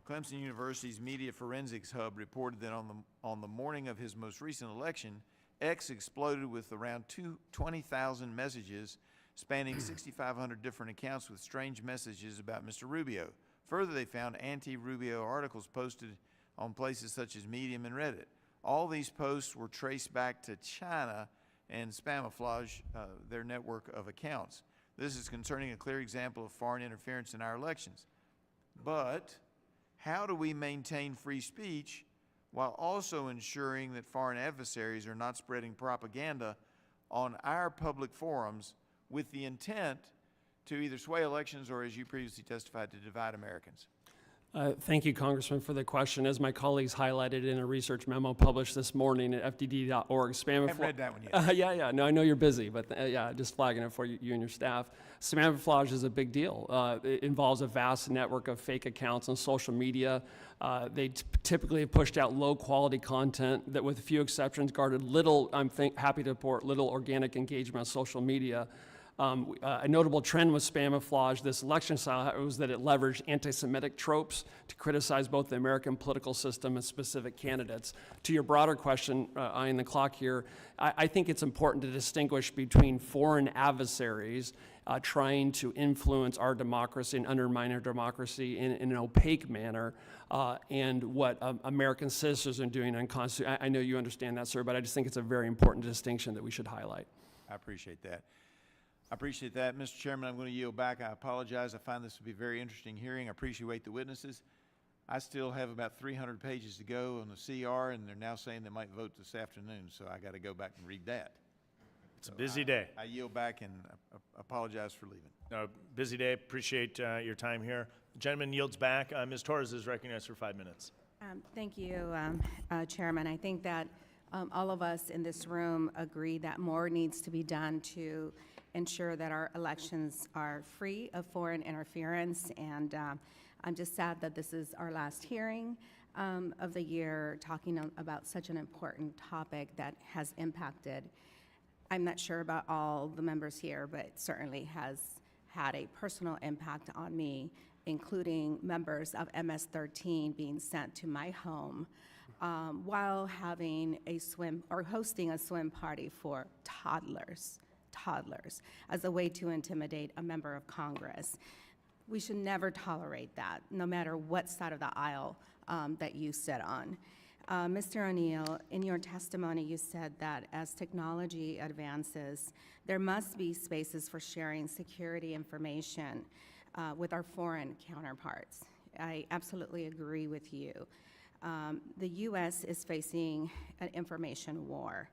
Clemson University's Media Forensics Hub reported that on the morning of his most recent election, X exploded with around 20,000 messages spanning 6,500 different accounts with strange messages about Mr. Rubio. Further, they found anti-Rubio articles posted on places such as Medium and Reddit. All these posts were traced back to China and Spamouflage, their network of accounts. This is concerning a clear example of foreign interference in our elections. But how do we maintain free speech while also ensuring that foreign adversaries are not spreading propaganda on our public forums with the intent to either sway elections or, as you previously testified, to divide Americans? Thank you, Congressman, for the question. As my colleagues highlighted in a research memo published this morning at fdd.org, I haven't read that one yet. Yeah. No, I know you're busy, but yeah, just flagging it for you and your staff. Spamouflage is a big deal. It involves a vast network of fake accounts on social media. They typically have pushed out low-quality content that, with a few exceptions, garnered little, happy to report, little organic engagement on social media. A notable trend with spamouflage this election style was that it leveraged anti-Semitic tropes to criticize both the American political system and specific candidates. To your broader question, eyeing the clock here, I think it's important to distinguish between foreign adversaries trying to influence our democracy and undermine our democracy in an opaque manner, and what American citizens are doing unconstitutional. I know you understand that, sir, but I just think it's a very important distinction that we should highlight. I appreciate that. Mr. Chairman, I'm going to yield back. I apologize. I find this to be a very interesting hearing. I appreciate the witnesses. I still have about 300 pages to go on the CR, and they're now saying they might vote this afternoon, so I got to go back and read that. It's a busy day. I yield back and apologize for leaving. Busy day. Appreciate your time here. The gentleman yields back. Ms. Torres is recognized for 5 minutes. Thank you, Chairman. I think that all of us in this room agree that more needs to be done to ensure that our elections are free of foreign interference, and I'm just sad that this is our last hearing of the year talking about such an important topic that has impacted, I'm not sure about all the members here, but it certainly has had a personal impact on me, including members of MS-13 being sent to my home while having a swim or hosting a swim party for toddlers as a way to intimidate a member of Congress. We should never tolerate that, no matter what side of the aisle that you sit on. Mr. O'Neill, in your testimony, you said that as technology advances, there must be spaces for sharing security information with our foreign counterparts. I absolutely agree with you. The U.S. is facing an information war.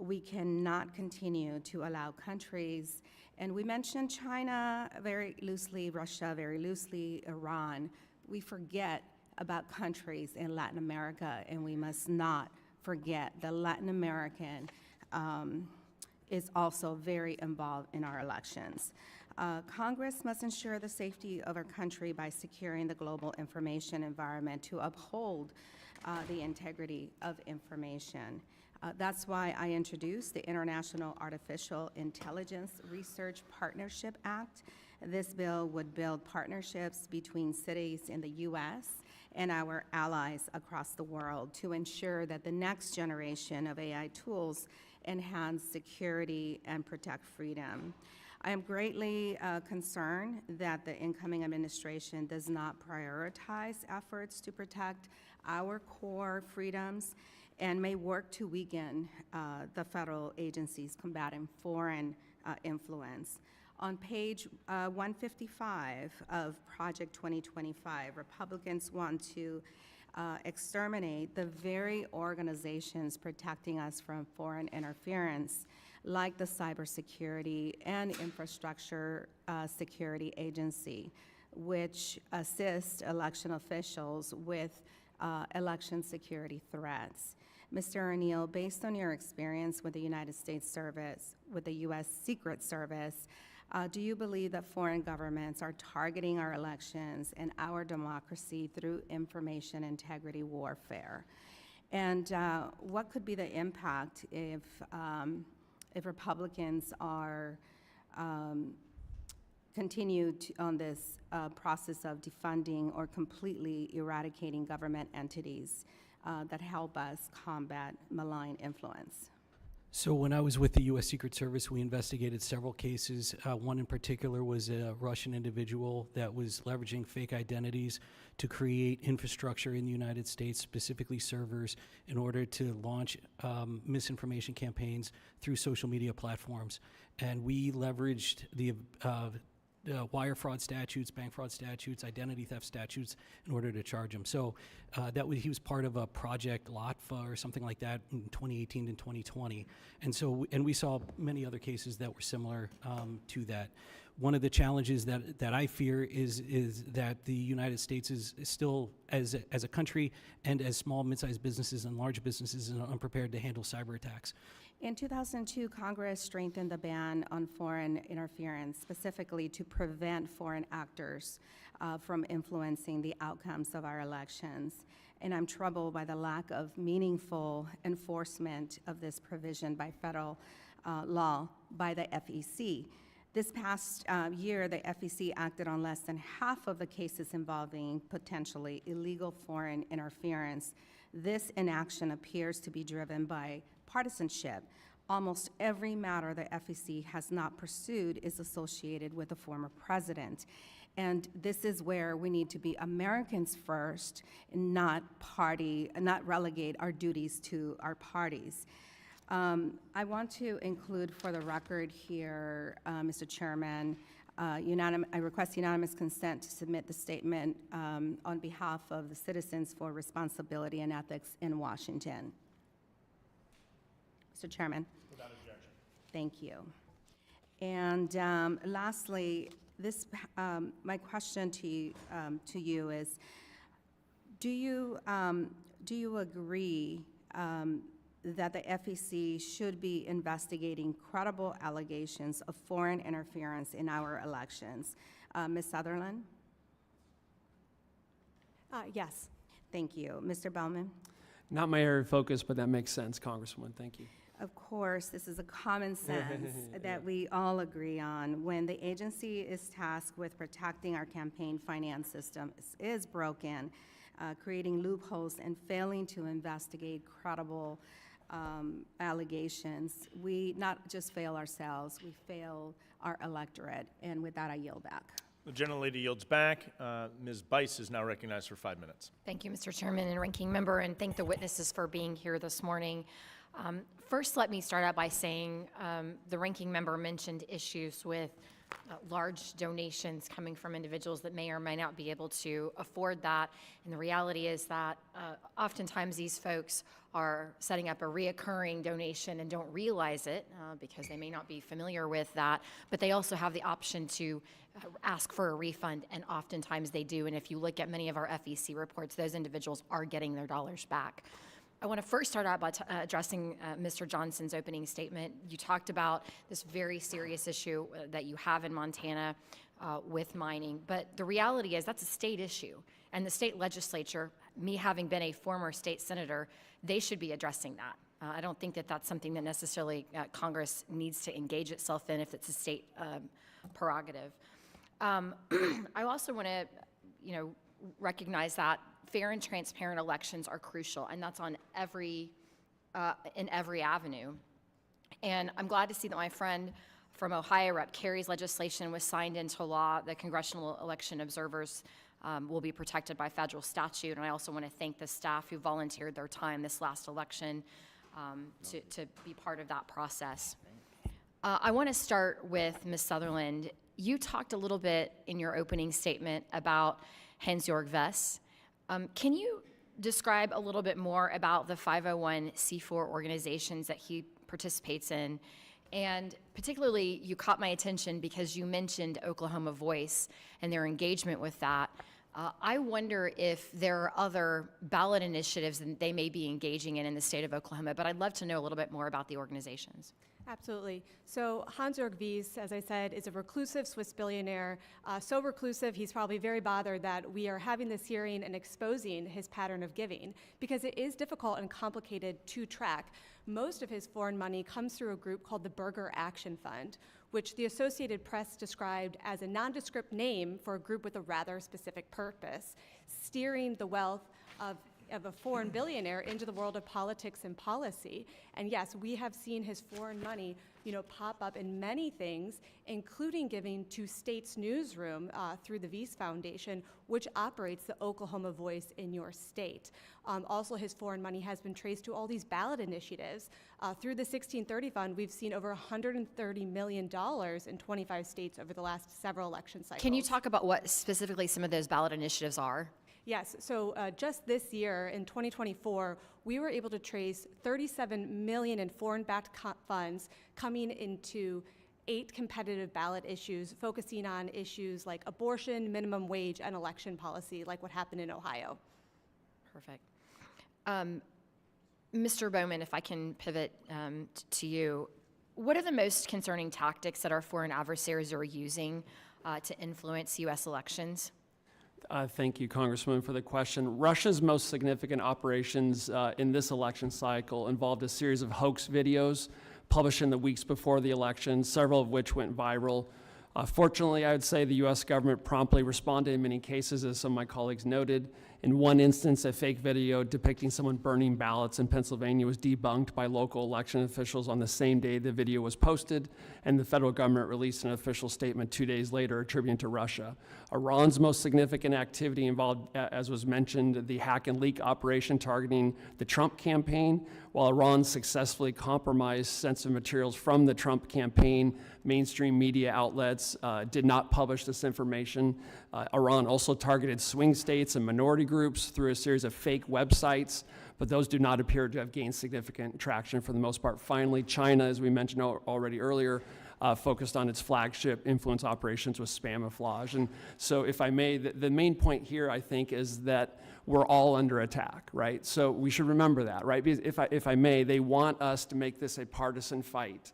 We cannot continue to allow countries, and we mentioned China very loosely, Russia very loosely, Iran. We forget about countries in Latin America, and we must not forget that Latin American is also very involved in our elections. Congress must ensure the safety of our country by securing the global information environment to uphold the integrity of information. That's why I introduced the International Artificial Intelligence Research Partnership Act. This bill would build partnerships between cities in the U.S. and our allies across the world to ensure that the next generation of AI tools enhance security and protect freedom. I am greatly concerned that the incoming administration does not prioritize efforts to protect our core freedoms and may work to weaken the federal agencies combating foreign influence. On page 155 of Project 2025, Republicans want to exterminate the very organizations protecting us from foreign interference, like the Cybersecurity and Infrastructure Security Agency, which assists election officials with election security threats. Mr. O'Neill, based on your experience with the United States Service, with the U.S. Secret Service, do you believe that foreign governments are targeting our elections and our democracy through information integrity warfare? And what could be the impact if Republicans are continued on this process of defunding or completely eradicating government entities that help us combat malign influence? So when I was with the U.S. Secret Service, we investigated several cases. One in particular was a Russian individual that was leveraging fake identities to create infrastructure in the United States, specifically servers, in order to launch misinformation campaigns through social media platforms. And we leveraged the wire fraud statutes, bank fraud statutes, identity theft statutes in order to charge him. So he was part of a Project LOTFA or something like that in 2018 and 2020. And we saw many other cases that were similar to that. One of the challenges that I fear is that the United States is still, as a country and as small, mid-sized businesses and large businesses, are unprepared to handle cyber attacks. In 2002, Congress strengthened the ban on foreign interference, specifically to prevent foreign actors from influencing the outcomes of our elections. And I'm troubled by the lack of meaningful enforcement of this provision by federal law by the FEC. This past year, the FEC acted on less than half of the cases involving potentially illegal foreign interference. This inaction appears to be driven by partisanship. Almost every matter the FEC has not pursued is associated with a former president. And this is where we need to be Americans first, and not relegate our duties to our parties. I want to include for the record here, Mr. Chairman, I request unanimous consent to submit the statement on behalf of the Citizens for Responsibility and Ethics in Washington. Mr. Chairman. Without objection. Thank you. And lastly, my question to you is, do you agree that the FEC should be investigating credible allegations of foreign interference in our elections? Ms. Sutherland? Yes. Thank you. Mr. Bowman? Not my area of focus, but that makes sense, Congresswoman. Thank you. Of course, this is a common sense that we all agree on. When the agency is tasked with protecting our campaign finance system is broken, creating loopholes and failing to investigate credible allegations, we not just fail ourselves, we fail our electorate. And with that, I yield back. The gentlelady yields back. Ms. Bice is now recognized for 5 minutes. Thank you, Mr. Chairman and Ranking Member, and thank the witnesses for being here this morning. First, let me start out by saying the Ranking Member mentioned issues with large donations coming from individuals that may or may not be able to afford that. And the reality is that oftentimes these folks are setting up a reoccurring donation and don't realize it because they may not be familiar with that, but they also have the option to ask for a refund, and oftentimes they do. And if you look at many of our FEC reports, those individuals are getting their dollars back. I want to first start out by addressing Mr. Johnson's opening statement. You talked about this very serious issue that you have in Montana with mining, but the reality is that's a state issue, and the state legislature, me having been a former state senator, they should be addressing that. I don't think that that's something that necessarily Congress needs to engage itself in if it's a state prerogative. I also want to, recognize that fair and transparent elections are crucial, and that's on in every avenue. And I'm glad to see that my friend from Ohio, Rep. Kerry's legislation was signed into law. The congressional election observers will be protected by federal statute, and I also want to thank the staff who volunteered their time this last election to be part of that process. I want to start with Ms. Sutherland. You talked a little bit in your opening statement about Hans-Jörg Vess. Can you describe a little bit more about the 501c4 organizations that he participates in? And particularly, you caught my attention because you mentioned Oklahoma Voice and their engagement with that. I wonder if there are other ballot initiatives that they may be engaging in the state of Oklahoma, but I'd love to know a little bit more about the organizations. Absolutely. So Hans-Jörg Wyss, as I said, is a reclusive Swiss billionaire. So reclusive, he's probably very bothered that we are having this hearing and exposing his pattern of giving, because it is difficult and complicated to track. Most of his foreign money comes through a group called the Burger Action Fund, which the Associated Press described as a nondescript name for a group with a rather specific purpose, steering the wealth of a foreign billionaire into the world of politics and policy. And yes, we have seen his foreign money, pop up in many things, including giving to State's Newsroom through the Wyss Foundation, which operates the Oklahoma Voice in your state. Also, his foreign money has been traced to all these ballot initiatives. Through the 1630 Fund, we've seen over $130 million in 25 states over the last several election cycles. Can you talk about what specifically some of those ballot initiatives are? Yes, so just this year, in 2024, we were able to trace $37 million in foreign-backed funds coming into 8 competitive ballot issues, focusing on issues like abortion, minimum wage, and election policy, like what happened in Ohio. Perfect. Mr. Bowman, if I can pivot to you, what are the most concerning tactics that our foreign adversaries are using to influence U.S. elections? Thank you, Congresswoman, for the question. Russia's most significant operations in this election cycle involved a series of hoax videos published in the weeks before the election, several of which went viral. Fortunately, I would say the U.S. government promptly responded in many cases, as some of my colleagues noted. In one instance, a fake video depicting someone burning ballots in Pennsylvania was debunked by local election officials on the same day the video was posted, and the federal government released an official statement 2 days later attributing to Russia. Iran's most significant activity involved, as was mentioned, the hack and leak operation targeting the Trump campaign. While Iran successfully compromised sensitive materials from the Trump campaign, mainstream media outlets did not publish this information. Iran also targeted swing states and minority groups through a series of fake websites, but those do not appear to have gained significant traction for the most part. Finally, China, as we mentioned already earlier, focused on its flagship influence operations with spamouflage. And so if I may, the main point here, I think, is that we're all under attack, right? So we should remember that, right? Because if I may, they want us to make this a partisan fight,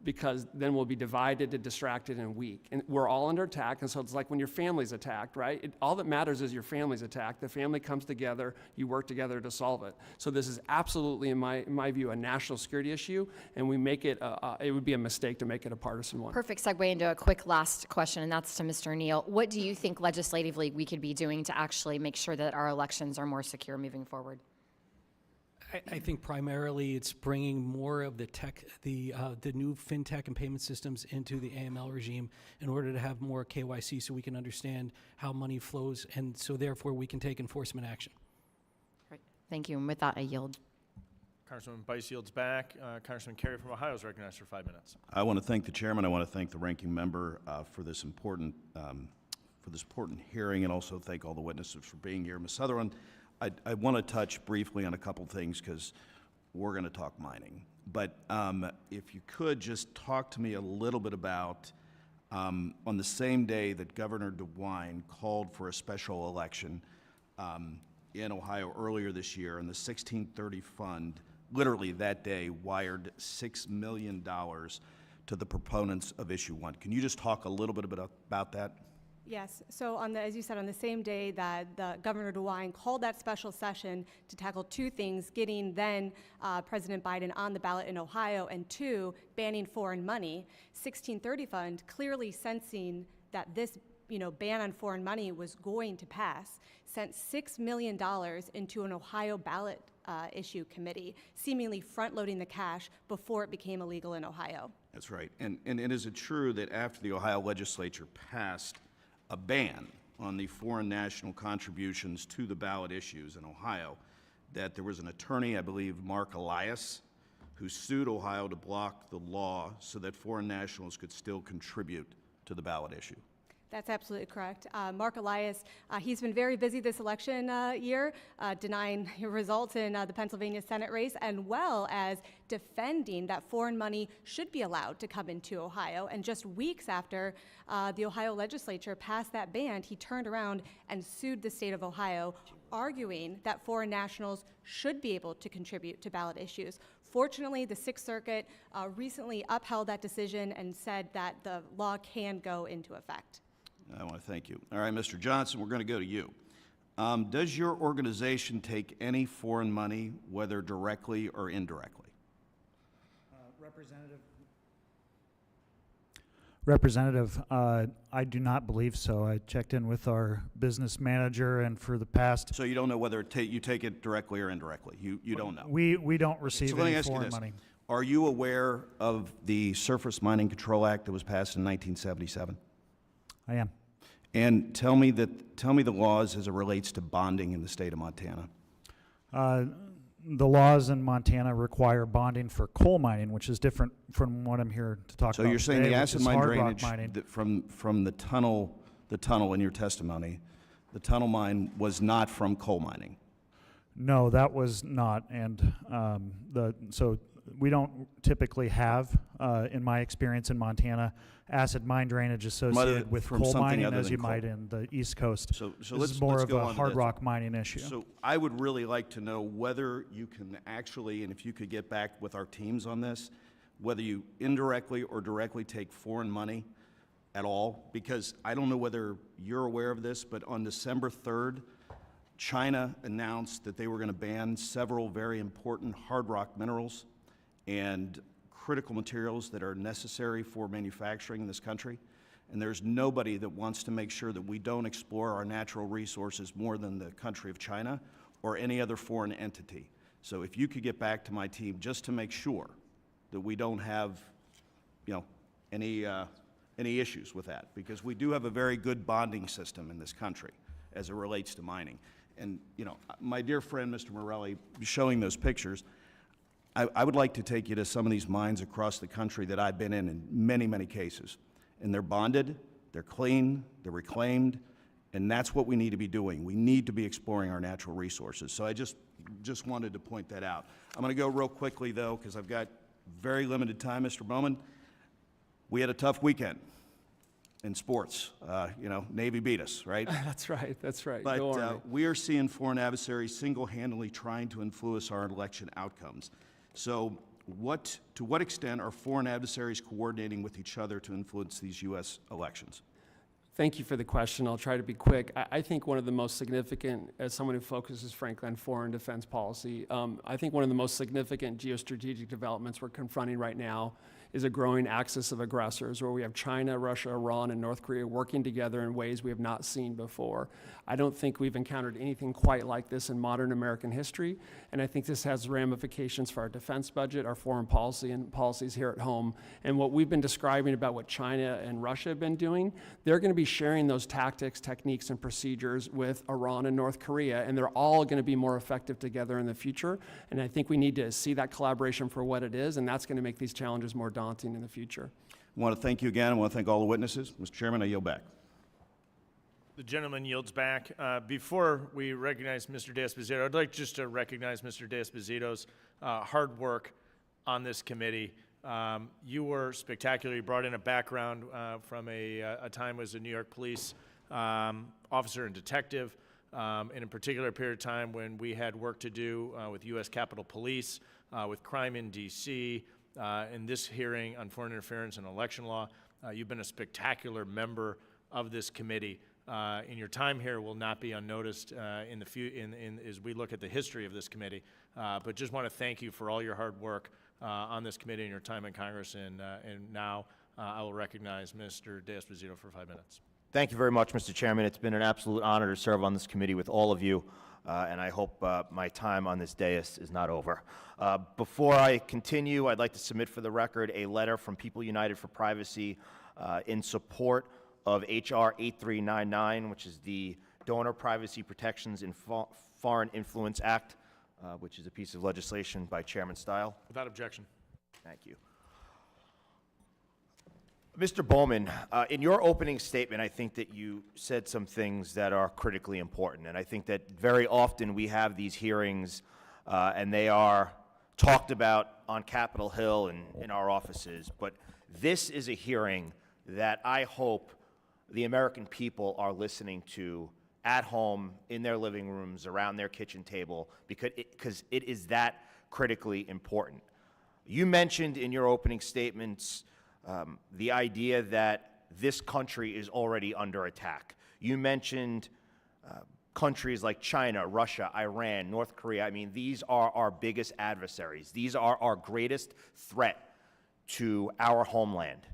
because then we'll be divided and distracted and weak. And we're all under attack, and so it's like when your family's attacked, right? All that matters is your family's attacked. The family comes together, you work together to solve it. So this is absolutely, in my view, a national security issue, and we make it, it would be a mistake to make it a partisan one. Perfect segue into a quick last question, and that's to Mr. Neal. What do you think legislatively we could be doing to actually make sure that our elections are more secure moving forward? I think primarily it's bringing more of the tech, the new fintech and payment systems into the AML regime in order to have more KYC so we can understand how money flows, and so therefore we can take enforcement action. Great. Thank you. And with that, I yield. Congressman Biceyld's back. Congressman Kerry from Ohio is recognized for 5 minutes. I want to thank the chairman. I want to thank the ranking member for this important hearing, and also thank all the witnesses for being here. Ms. Sutherland, I want to touch briefly on a couple things because we're going to talk mining. But if you could just talk to me a little bit about on the same day that Governor DeWine called for a special election in Ohio earlier this year, and the 1630 Fund literally that day wired $6 million to the proponents of Issue 1. Can you just talk a little bit about that? Yes. So, as you said, on the same day that Governor DeWine called that special session to tackle two things: getting then President Biden on the ballot in Ohio, and two, banning foreign money. 1630 Fund, clearly sensing that this ban on foreign money was going to pass, sent $6 million into an Ohio ballot issue committee, seemingly front-loading the cash before it became illegal in Ohio. That's right. And is it true that after the Ohio legislature passed a ban on the foreign national contributions to the ballot issues in Ohio, that there was an attorney, I believe Mark Elias, who sued Ohio to block the law so that foreign nationals could still contribute to the ballot issue? That's absolutely correct. Mark Elias, he's been very busy this election year, denying results in the Pennsylvania Senate race, as well as defending that foreign money should be allowed to come into Ohio. And just weeks after the Ohio legislature passed that ban, he turned around and sued the state of Ohio, arguing that foreign nationals should be able to contribute to ballot issues. Fortunately, the Sixth Circuit recently upheld that decision and said that the law can go into effect. I want to thank you. All right, Mr. Johnson, we're going to go to you. Does your organization take any foreign money, whether directly or indirectly? Representative, I do not believe so. I checked in with our business manager, and for the past... So you don't know whether you take it directly or indirectly? You don't know? We don't receive So let me any ask you foreign this. money. Are you aware of the Surface Mining Control Act that was passed in 1977? I am. And tell me the laws as it relates to bonding in the state of Montana. The laws in Montana require bonding for coal mining, which is different from what I'm here to talk So about you're saying today, the which acid is mine hard rock drainage mining. that from the tunnel in your testimony, the tunnel mine was not from coal mining? No, that was not, and so we don't typically have, in my experience in Montana, acid mine drainage associated with from coal something mining other as than you coal. might in the East Coast. So This let's is more let's of go a on to hard this. rock mining issue. So I would really like to know whether you can actually, and if you could get back with our teams on this, whether you indirectly or directly take foreign money at all, because I don't know whether you're aware of this, but on December 3rd, China announced that they were going to ban several very important hard rock minerals and critical materials that are necessary for manufacturing in this country. And there's nobody that wants to make sure that we don't explore our natural resources more than the country of China or any other foreign entity. So if you could get back to my team just to make sure that we don't have, any issues with that, because we do have a very good bonding system in this country as it relates to mining. And, my dear friend, Mr. Morelli, showing those pictures, I would like to take you to some of these mines across the country that I've been in many, many cases. And they're bonded, they're clean, they're reclaimed, and that's what we need to be doing. We need to be exploring our natural resources. So I just wanted to point that out. I'm going to go real quickly, though, because I've got very limited time, Mr. Bowman. We had a tough weekend in sports. Navy beat us, right? That's right. But Go Army. we are seeing foreign adversaries single-handedly trying to influence our election outcomes. So to what extent are foreign adversaries coordinating with each other to influence these U.S. elections? Thank you for the question. I'll try to be quick. I think one of the most significant, as someone who focuses, frankly, on foreign defense policy, I think one of the most significant geostrategic developments we're confronting right now is a growing axis of aggressors where we have China, Russia, Iran, and North Korea working together in ways we have not seen before. I don't think we've encountered anything quite like this in modern American history, and I think this has ramifications for our defense budget, our foreign policy, and policies here at home. And what we've been describing about what China and Russia have been doing, they're going to be sharing those tactics, techniques, and procedures with Iran and North Korea, and they're all going to be more effective together in the future. And I think we need to see that collaboration for what it is, and that's going to make these challenges more daunting in the future. I want to thank you again. I want to thank all the witnesses. Mr. Chairman, I yield back. The gentleman yields back. Before we recognize Mr. D'Esposito, I'd like just to recognize Mr. D'Esposito's hard work on this committee. You were spectacular. You brought in a background from a time as a New York police officer and detective, in a particular period of time when we had work to do with U.S. Capitol Police, with crime in D.C., in this hearing on foreign interference and election law. You've been a spectacular member of this committee. And your time here will not be unnoticed as we look at the history of this committee. But just want to thank you for all your hard work on this committee and your time in Congress. And now I will recognize Mr. D'Esposito for 5 minutes. Thank you very much, Mr. Chairman. It's been an absolute honor to serve on this committee with all of you, and I hope my time on this dais is not over. Before I continue, I'd like to submit for the record a letter from People United for Privacy in support of H.R. 8399, which is the Donor Privacy Protections in Foreign Influence Act, which is a piece of legislation by Chairman Stile. Without objection. Thank you. Mr. Bowman, in your opening statement, I think that you said some things that are critically important. And I think that very often we have these hearings and they are talked about on Capitol Hill and in our offices. But this is a hearing that I hope the American people are listening to at home, in their living rooms, around their kitchen table, because it is that critically important. You mentioned in your opening statements the idea that this country is already under attack. You mentioned countries like China, Russia, Iran, North Korea. I mean, these are our biggest adversaries. These are our greatest threat to our homeland.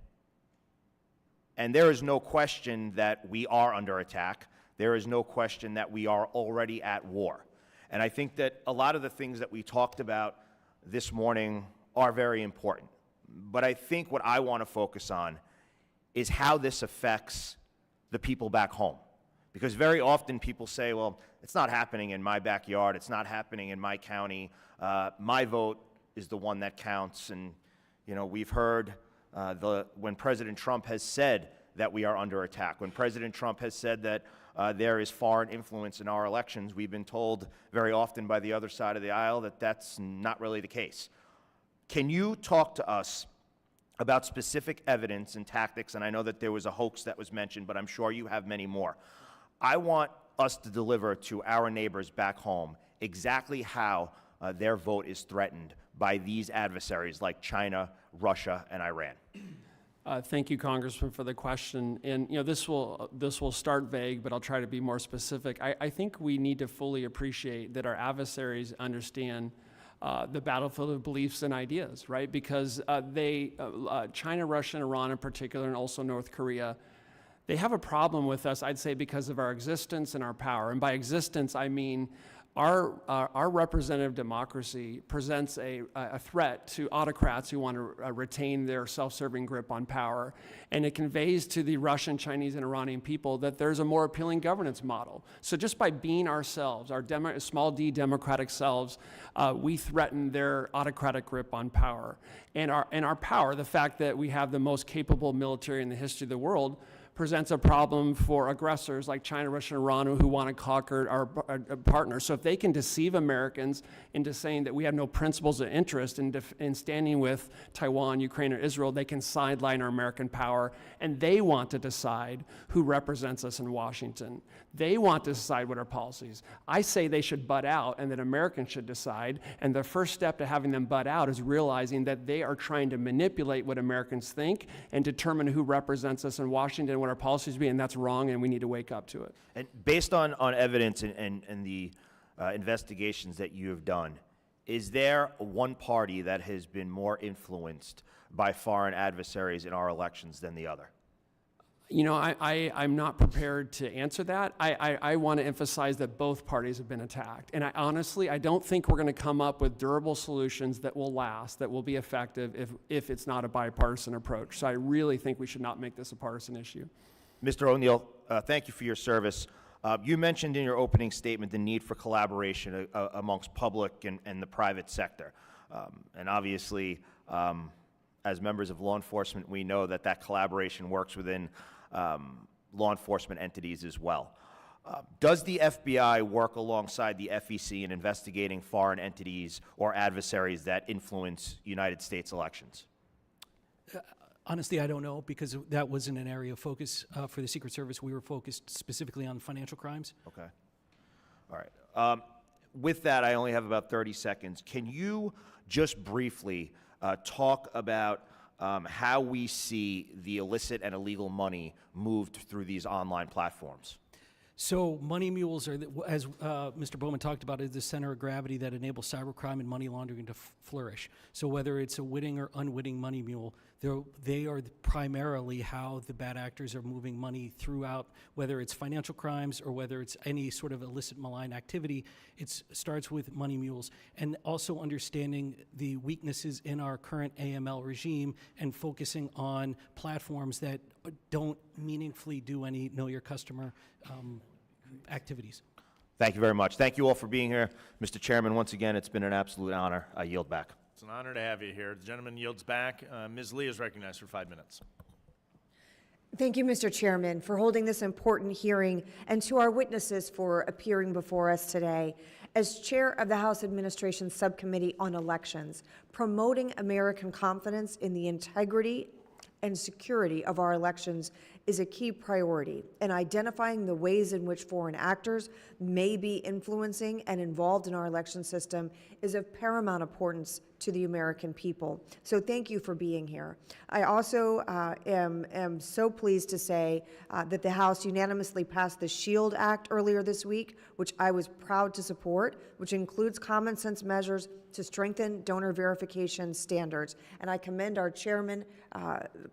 And there is no question that we are under attack. There is no question that we are already at war. And I think that a lot of the things that we talked about this morning are very important. But I think what I want to focus on is how this affects the people back home. Because very often people say, well, it's not happening in my backyard, it's not happening in my county, my vote is the one that counts. And, you know, we've heard when President Trump has said that we are under attack, when President Trump has said that there is foreign influence in our elections, we've been told very often by the other side of the aisle that that's not really the case. Can you talk to us about specific evidence and tactics? And I know that there was a hoax that was mentioned, but I'm sure you have many more. I want us to deliver to our neighbors back home exactly how their vote is threatened by these adversaries like China, Russia, and Iran. Thank you, Congressman, for the question. And you know, this will start vague, but I'll try to be more specific. I think we need to fully appreciate that our adversaries understand the battlefield of beliefs and ideas, right? Because China, Russia, and Iran in particular, and also North Korea, they have a problem with us, I'd say, because of our existence and our power. And by existence, I mean our representative democracy presents a threat to autocrats who want to retain their self-serving grip on power. And it conveys to the Russian, Chinese, and Iranian people that there's a more appealing governance model. So just by being ourselves, our small d democratic selves, we threaten their autocratic grip on power. And our power, the fact that we have the most capable military in the history of the world, presents a problem for aggressors like China, Russia, and Iran who want to conquer our partners. So if they can deceive Americans into saying that we have no principles of interest in standing with Taiwan, Ukraine, or Israel, they can sideline our American power, and they want to decide who represents us in Washington. They want to decide what our policies. I say they should butt out and that Americans should decide, and the first step to having them butt out is realizing that they are trying to manipulate what Americans think and determine who represents us in Washington, what our policies be, and that's wrong, and we need to wake up to it. And based on evidence and the investigations that you have done, is there one party that has been more influenced by foreign adversaries in our elections than the other? You know, I'm not prepared to answer that. I want to emphasize that both parties have been attacked. And I don't think we're going to come up with durable solutions that will last, that will be effective if it's not a bipartisan approach. So I really think we should not make this a partisan issue. Mr. O'Neill, thank you for your service. You mentioned in your opening statement the need for collaboration amongst public and the private sector. And obviously, as members of law enforcement, we know that that collaboration works within law enforcement entities as well. Does the FBI work alongside the FEC in investigating foreign entities or adversaries that influence United States elections? Honestly, I don't know, because that wasn't an area of focus for the Secret Service. We were focused specifically on financial crimes. Okay. All right. With that, I only have about 30 seconds. Can you just briefly talk about how we see the illicit and illegal money moved through these online platforms? So money mules are, as Mr. Bowman talked about, is the center of gravity that enables cybercrime and money laundering to flourish. So whether it's a witting or unwitting money mule, they are primarily how the bad actors are moving money throughout, whether it's financial crimes or whether it's any sort of illicit malign activity. It starts with money mules, and also understanding the weaknesses in our current AML regime and focusing on platforms that don't meaningfully do any know your customer activities. Thank you very much. Thank you all for being here. Mr. Chairman, once again, it's been an absolute honor. I yield back. It's an honor to have you here. The gentleman yields back. Ms. Lee is recognized for 5 minutes. Thank you, Mr. Chairman, for holding this important hearing, and to our witnesses for appearing before us today. As chair of the House Administration Subcommittee on Elections, promoting American confidence in the integrity and security of our elections is a key priority, and identifying the ways in which foreign actors may be influencing and involved in our election system is of paramount importance to the American people. So thank you for being here. I also am so pleased to say that the House unanimously passed the SHIELD Act earlier this week, which I was proud to support, which includes common sense measures to strengthen donor verification standards. And I commend our chairman,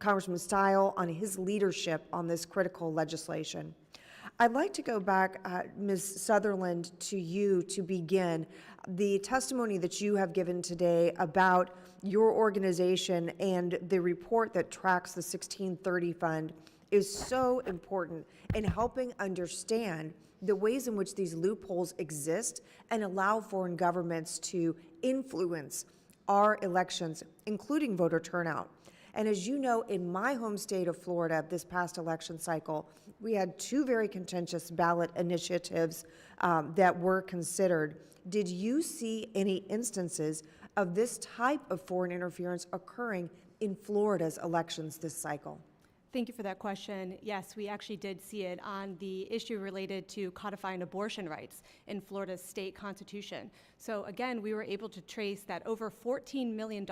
Congressman Stile, on his leadership on this critical legislation. I'd like to go back, Ms. Sutherland, to you to begin. The testimony that you have given today about your organization and the report that tracks the 1630 Fund is so important in helping understand the ways in which these loopholes exist and allow foreign governments to influence our elections, including voter turnout. And as you know, in my home state of Florida, this past election cycle, we had two very contentious ballot initiatives that were considered. Did you see any instances of this type of foreign interference occurring in Florida's elections this cycle? Thank you for that question. Yes, we actually did see it on the issue related to codifying abortion rights in Florida's state constitution. So again, we were able to trace that over $14 million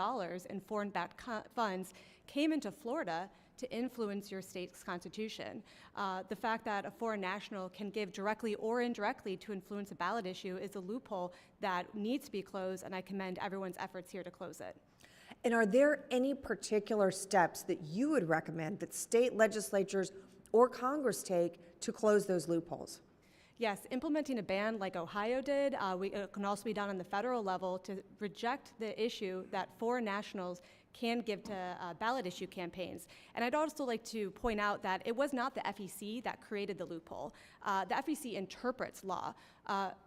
in foreign-backed funds came into Florida to influence your state's constitution. The fact that a foreign national can give directly or indirectly to influence a ballot issue is a loophole that needs to be closed, and I commend everyone's efforts here to close it. And are there any particular steps that you would recommend that state legislatures or Congress take to close those loopholes? Yes, implementing a ban like Ohio did, it can also be done on the federal level to reject the issue that foreign nationals can give to ballot issue campaigns. And I'd also like to point out that it was not the FEC that created the loophole. The FEC interprets law.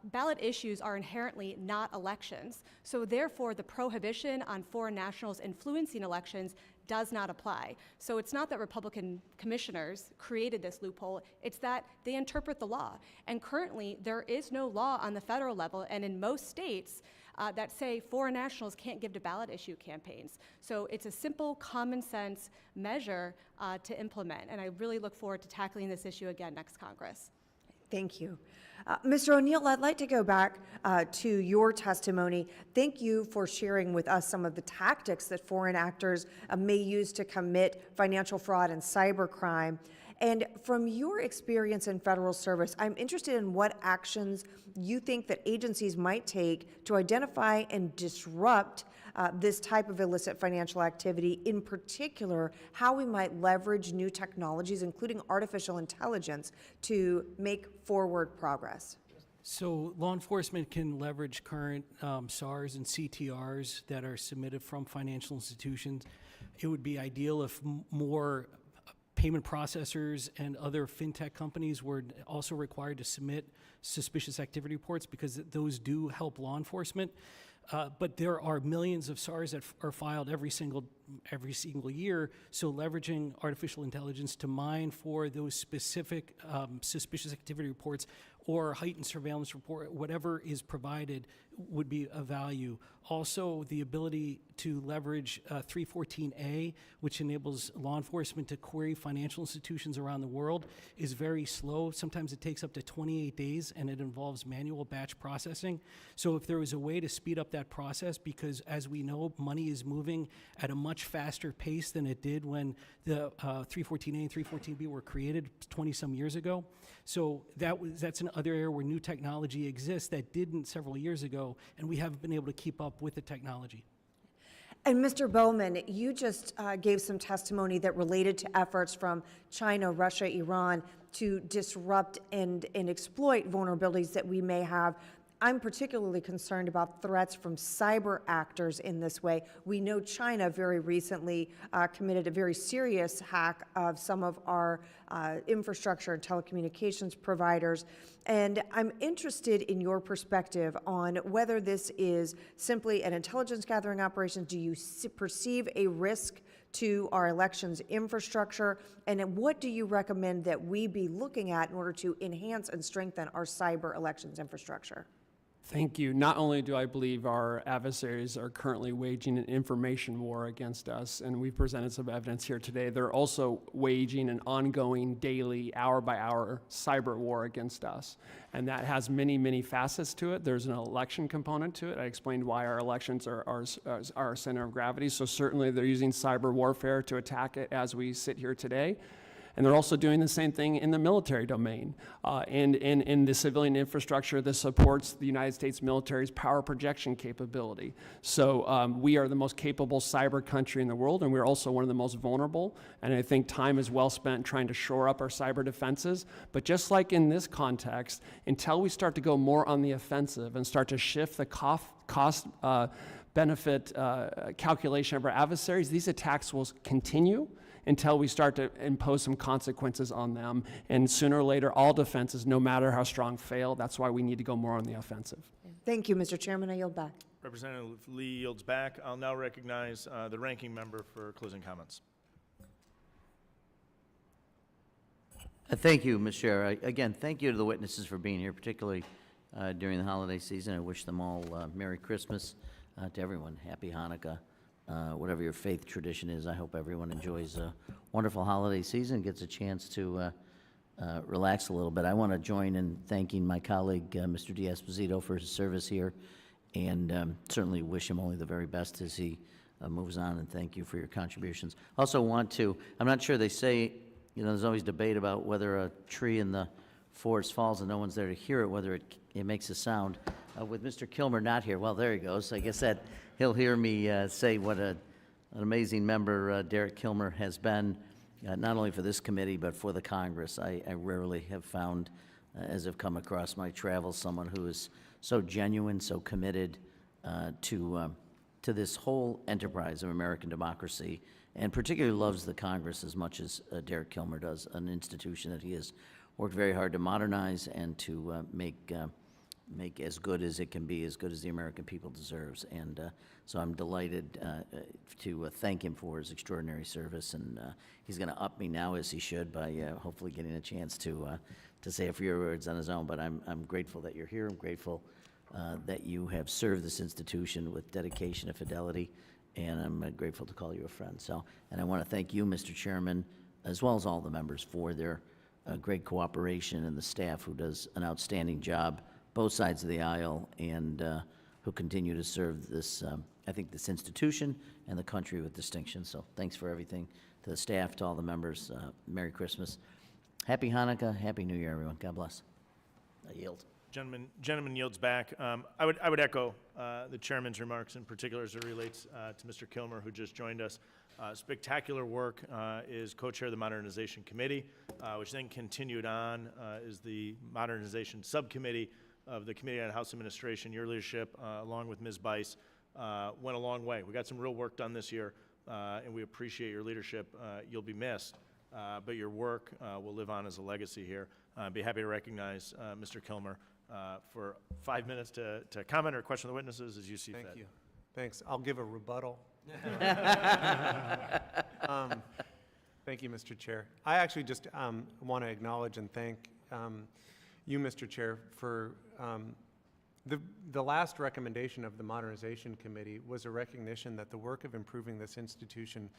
Ballot issues are inherently not elections, so therefore the prohibition on foreign nationals influencing elections does not apply. So it's not that Republican commissioners created this loophole, it's that they interpret the law. And currently, there is no law on the federal level, and in most states, that say foreign nationals can't give to ballot issue campaigns. So it's a simple, common sense measure to implement, and I really look forward to tackling this issue again next Congress. Thank you. Mr. O'Neill, I'd like to go back to your testimony. Thank you for sharing with us some of the tactics that foreign actors may use to commit financial fraud and cybercrime. And from your experience in federal service, I'm interested in what actions you think that agencies might take to identify and disrupt this type of illicit financial activity, in particular, how we might leverage new technologies, including artificial intelligence, to make forward progress. So law enforcement can leverage current SARs and CTRs that are submitted from financial institutions. It would be ideal if more payment processors and other fintech companies were also required to submit suspicious activity reports, because those do help law enforcement. But there are millions of SARs that are filed every single year, so leveraging artificial intelligence to mine for those specific suspicious activity reports or heightened surveillance report, whatever is provided, would be of value. Also, the ability to leverage 314A, which enables law enforcement to query financial institutions around the world, is very slow. Sometimes it takes up to 28 days, and it involves manual batch processing. So if there was a way to speed up that process, because as we know, money is moving at a much faster pace than it did when the 314A and 314B were created 20-some years ago. So that's another area where new technology exists that didn't several years ago, and we haven't been able to keep up with the technology. And Mr. Bowman, you just gave some testimony that related to efforts from China, Russia, Iran to disrupt and exploit vulnerabilities that we may have. I'm particularly concerned about threats from cyber actors in this way. We know China very recently committed a very serious hack of some of our infrastructure and telecommunications providers. And I'm interested in your perspective on whether this is simply an intelligence gathering operation. Do you perceive a risk to our elections infrastructure? And what do you recommend that we be looking at in order to enhance and strengthen our cyber elections infrastructure? Thank you. Not only do I believe our adversaries are currently waging an information war against us, and we've presented some evidence here today, they're also waging an ongoing, daily, hour-by-hour cyber war against us. And that has many, many facets to it. There's an election component to it. I explained why our elections are our center of gravity. So certainly they're using cyber warfare to attack it as we sit here today. And they're also doing the same thing in the military domain and in the civilian infrastructure that supports the United States military's power projection capability. So we are the most capable cyber country in the world, and we're also one of the most vulnerable. And I think time is well spent trying to shore up our cyber defenses. But just like in this context, until we start to go more on the offensive and start to shift the cost benefit calculation of our adversaries, these attacks will continue until we start to impose some consequences on them. And sooner or later, all defenses, no matter how strong, fail. That's why we need to go more on the offensive. Thank you, Mr. Chairman. I yield back. Representative Lee yields back. I'll now recognize the ranking member for closing comments. Thank you, Mr. Chair. Again, thank you to the witnesses for being here, particularly during the holiday season. I wish them all Merry Christmas, to everyone. Happy Hanukkah. Whatever your faith tradition is, I hope everyone enjoys a wonderful holiday season, gets a chance to relax a little bit. I want to join in thanking my colleague, Mr. D'Esposito, for his service here, and certainly wish him only the very best as he moves on, and thank you for your contributions. Also want to, I'm not sure, they say, you know, there's always debate about whether a tree in the forest falls and no one's there to hear it, whether it makes a sound. With Mr. Kilmer not here, well, there he goes. I guess that he'll hear me say what an amazing member Derek Kilmer has been, not only for this committee, but for the Congress. I rarely have found, as I've come across my travels, someone who is so genuine, so committed to this whole enterprise of American democracy, and particularly loves the Congress as much as Derek Kilmer does, an institution that he has worked very hard to modernize and to make as good as it can be, as good as the American people deserves. And so I'm delighted to thank him for his extraordinary service. And he's going to up me now, as he should, by hopefully getting a chance to say a few words on his own. But I'm grateful that you're here. I'm grateful that you have served this institution with dedication and fidelity. And I'm grateful to call you a friend. So, and I want to thank you, Mr. Chairman, as well as all the members for their great cooperation, and the staff who does an outstanding job, both sides of the aisle, and who continue to serve this, I think, this institution and the country with distinction. So thanks for everything to the staff, to all the members. Merry Christmas. Happy Hanukkah, Happy New Year, everyone. God bless. I yield. Gentleman yields back. I would echo the chairman's remarks, in particular as it relates to Mr. Kilmer, who just joined us. Spectacular work is co-chair of the Modernization Committee, which then continued on is the Modernization Subcommittee of the Committee on House Administration. Your leadership, along with Ms. Bice, went a long way. We got some real work done this year, and we appreciate your leadership. You'll be missed, but your work will live on as a legacy here. I'd be happy to recognize Mr. Kilmer for 5 minutes to comment or question the witnesses as you see fit. Thank you. Thanks. I'll give a rebuttal. Thank you, Mr. Chair. I actually just want to acknowledge and thank you, Mr. Chair, for the last recommendation of the Modernization Committee was a recognition that the work of improving this institution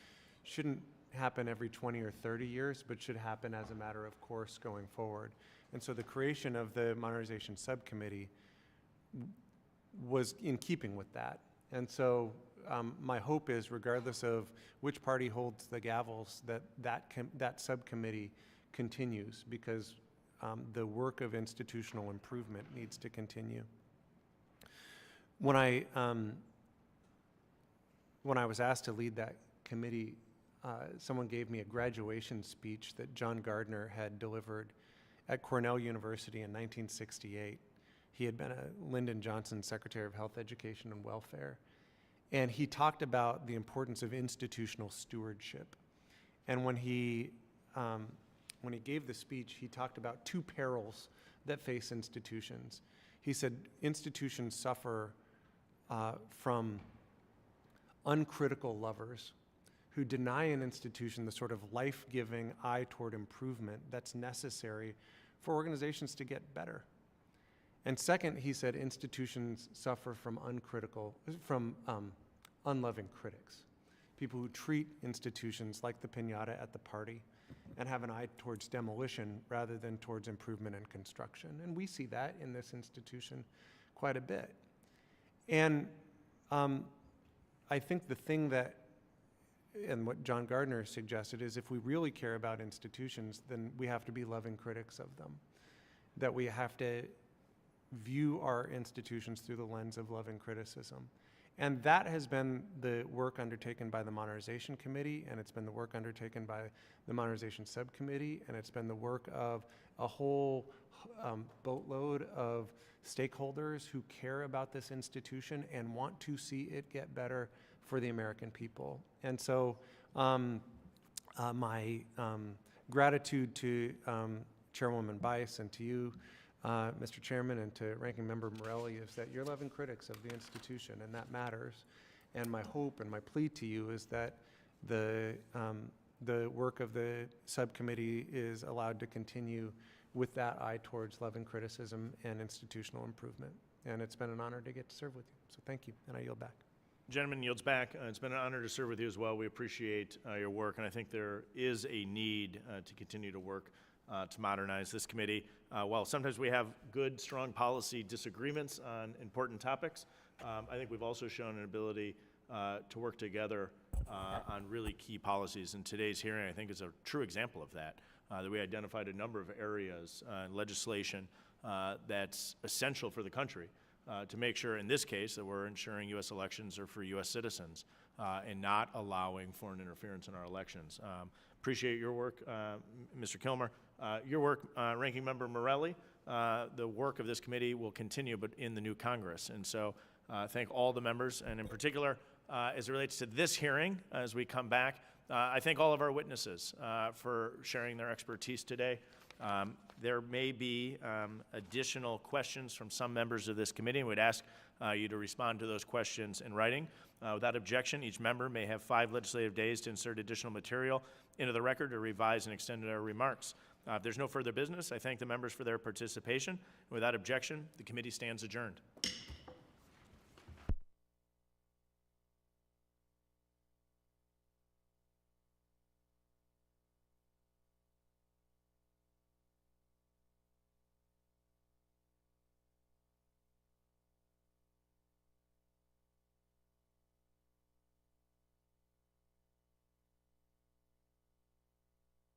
shouldn't happen every 20 or 30 years, but should happen as a matter of course going forward. And so the creation of the Modernization Subcommittee was in keeping with that. And so my hope is, regardless of which party holds the gavels, that subcommittee continues, because the work of institutional improvement needs to continue. When I was asked to lead that committee, someone gave me a graduation speech that John Gardner had delivered at Cornell University in 1968. He had been a Lyndon Johnson Secretary of Health, Education, and Welfare. And he talked about the importance of institutional stewardship. And when he gave the speech, he talked about two perils that face institutions. He said institutions suffer from uncritical lovers who deny an institution the sort of life-giving eye toward improvement that's necessary for organizations to get better. And second, he said institutions suffer from unloving critics, people who treat institutions like the piñata at the party and have an eye towards demolition rather than towards improvement and construction. And we see that in this institution quite a bit. And I think the thing that, and what John Gardner suggested, is if we really care about institutions, then we have to be loving critics of them, that we have to view our institutions through the lens of loving criticism. And that has been the work undertaken by the Modernization Committee, and it's been the work undertaken by the Modernization Subcommittee, and it's been the work of a whole boatload of stakeholders who care about this institution and want to see it get better for the American people. And so my gratitude to Chairwoman Bice and to you, Mr. Chairman, and to Ranking Member Morelli, is that you're loving critics of the institution, and that matters. And my hope and my plea to you is that the work of the subcommittee is allowed to continue with that eye towards loving criticism and institutional improvement. And it's been an honor to get to serve with you. So thank you, and I yield back. Gentleman yields back. It's been an honor to serve with you as well. We appreciate your work, and I think there is a need to continue to work to modernize this committee. While sometimes we have good, strong policy disagreements on important topics, I think we've also shown an ability to work together on really key policies. And today's hearing, I think, is a true example of that, that we identified a number of areas in legislation that's essential for the country to make sure, in this case, that we're ensuring U.S. elections are for U.S. citizens and not allowing foreign interference in our elections. Appreciate your work, Mr. Kilmer. Your work, Ranking Member Morelli. The work of this committee will continue, but in the new Congress. And so thank all the members, and in particular, as it relates to this hearing, as we come back, I thank all of our witnesses for sharing their expertise today. There may be additional questions from some members of this committee, and we'd ask you to respond to those questions in writing. Without objection, each member may have 5 legislative days to insert additional material into the record or revise and extend their remarks. If there's no further business, I thank the members for their participation. Without objection, the committee stands adjourned.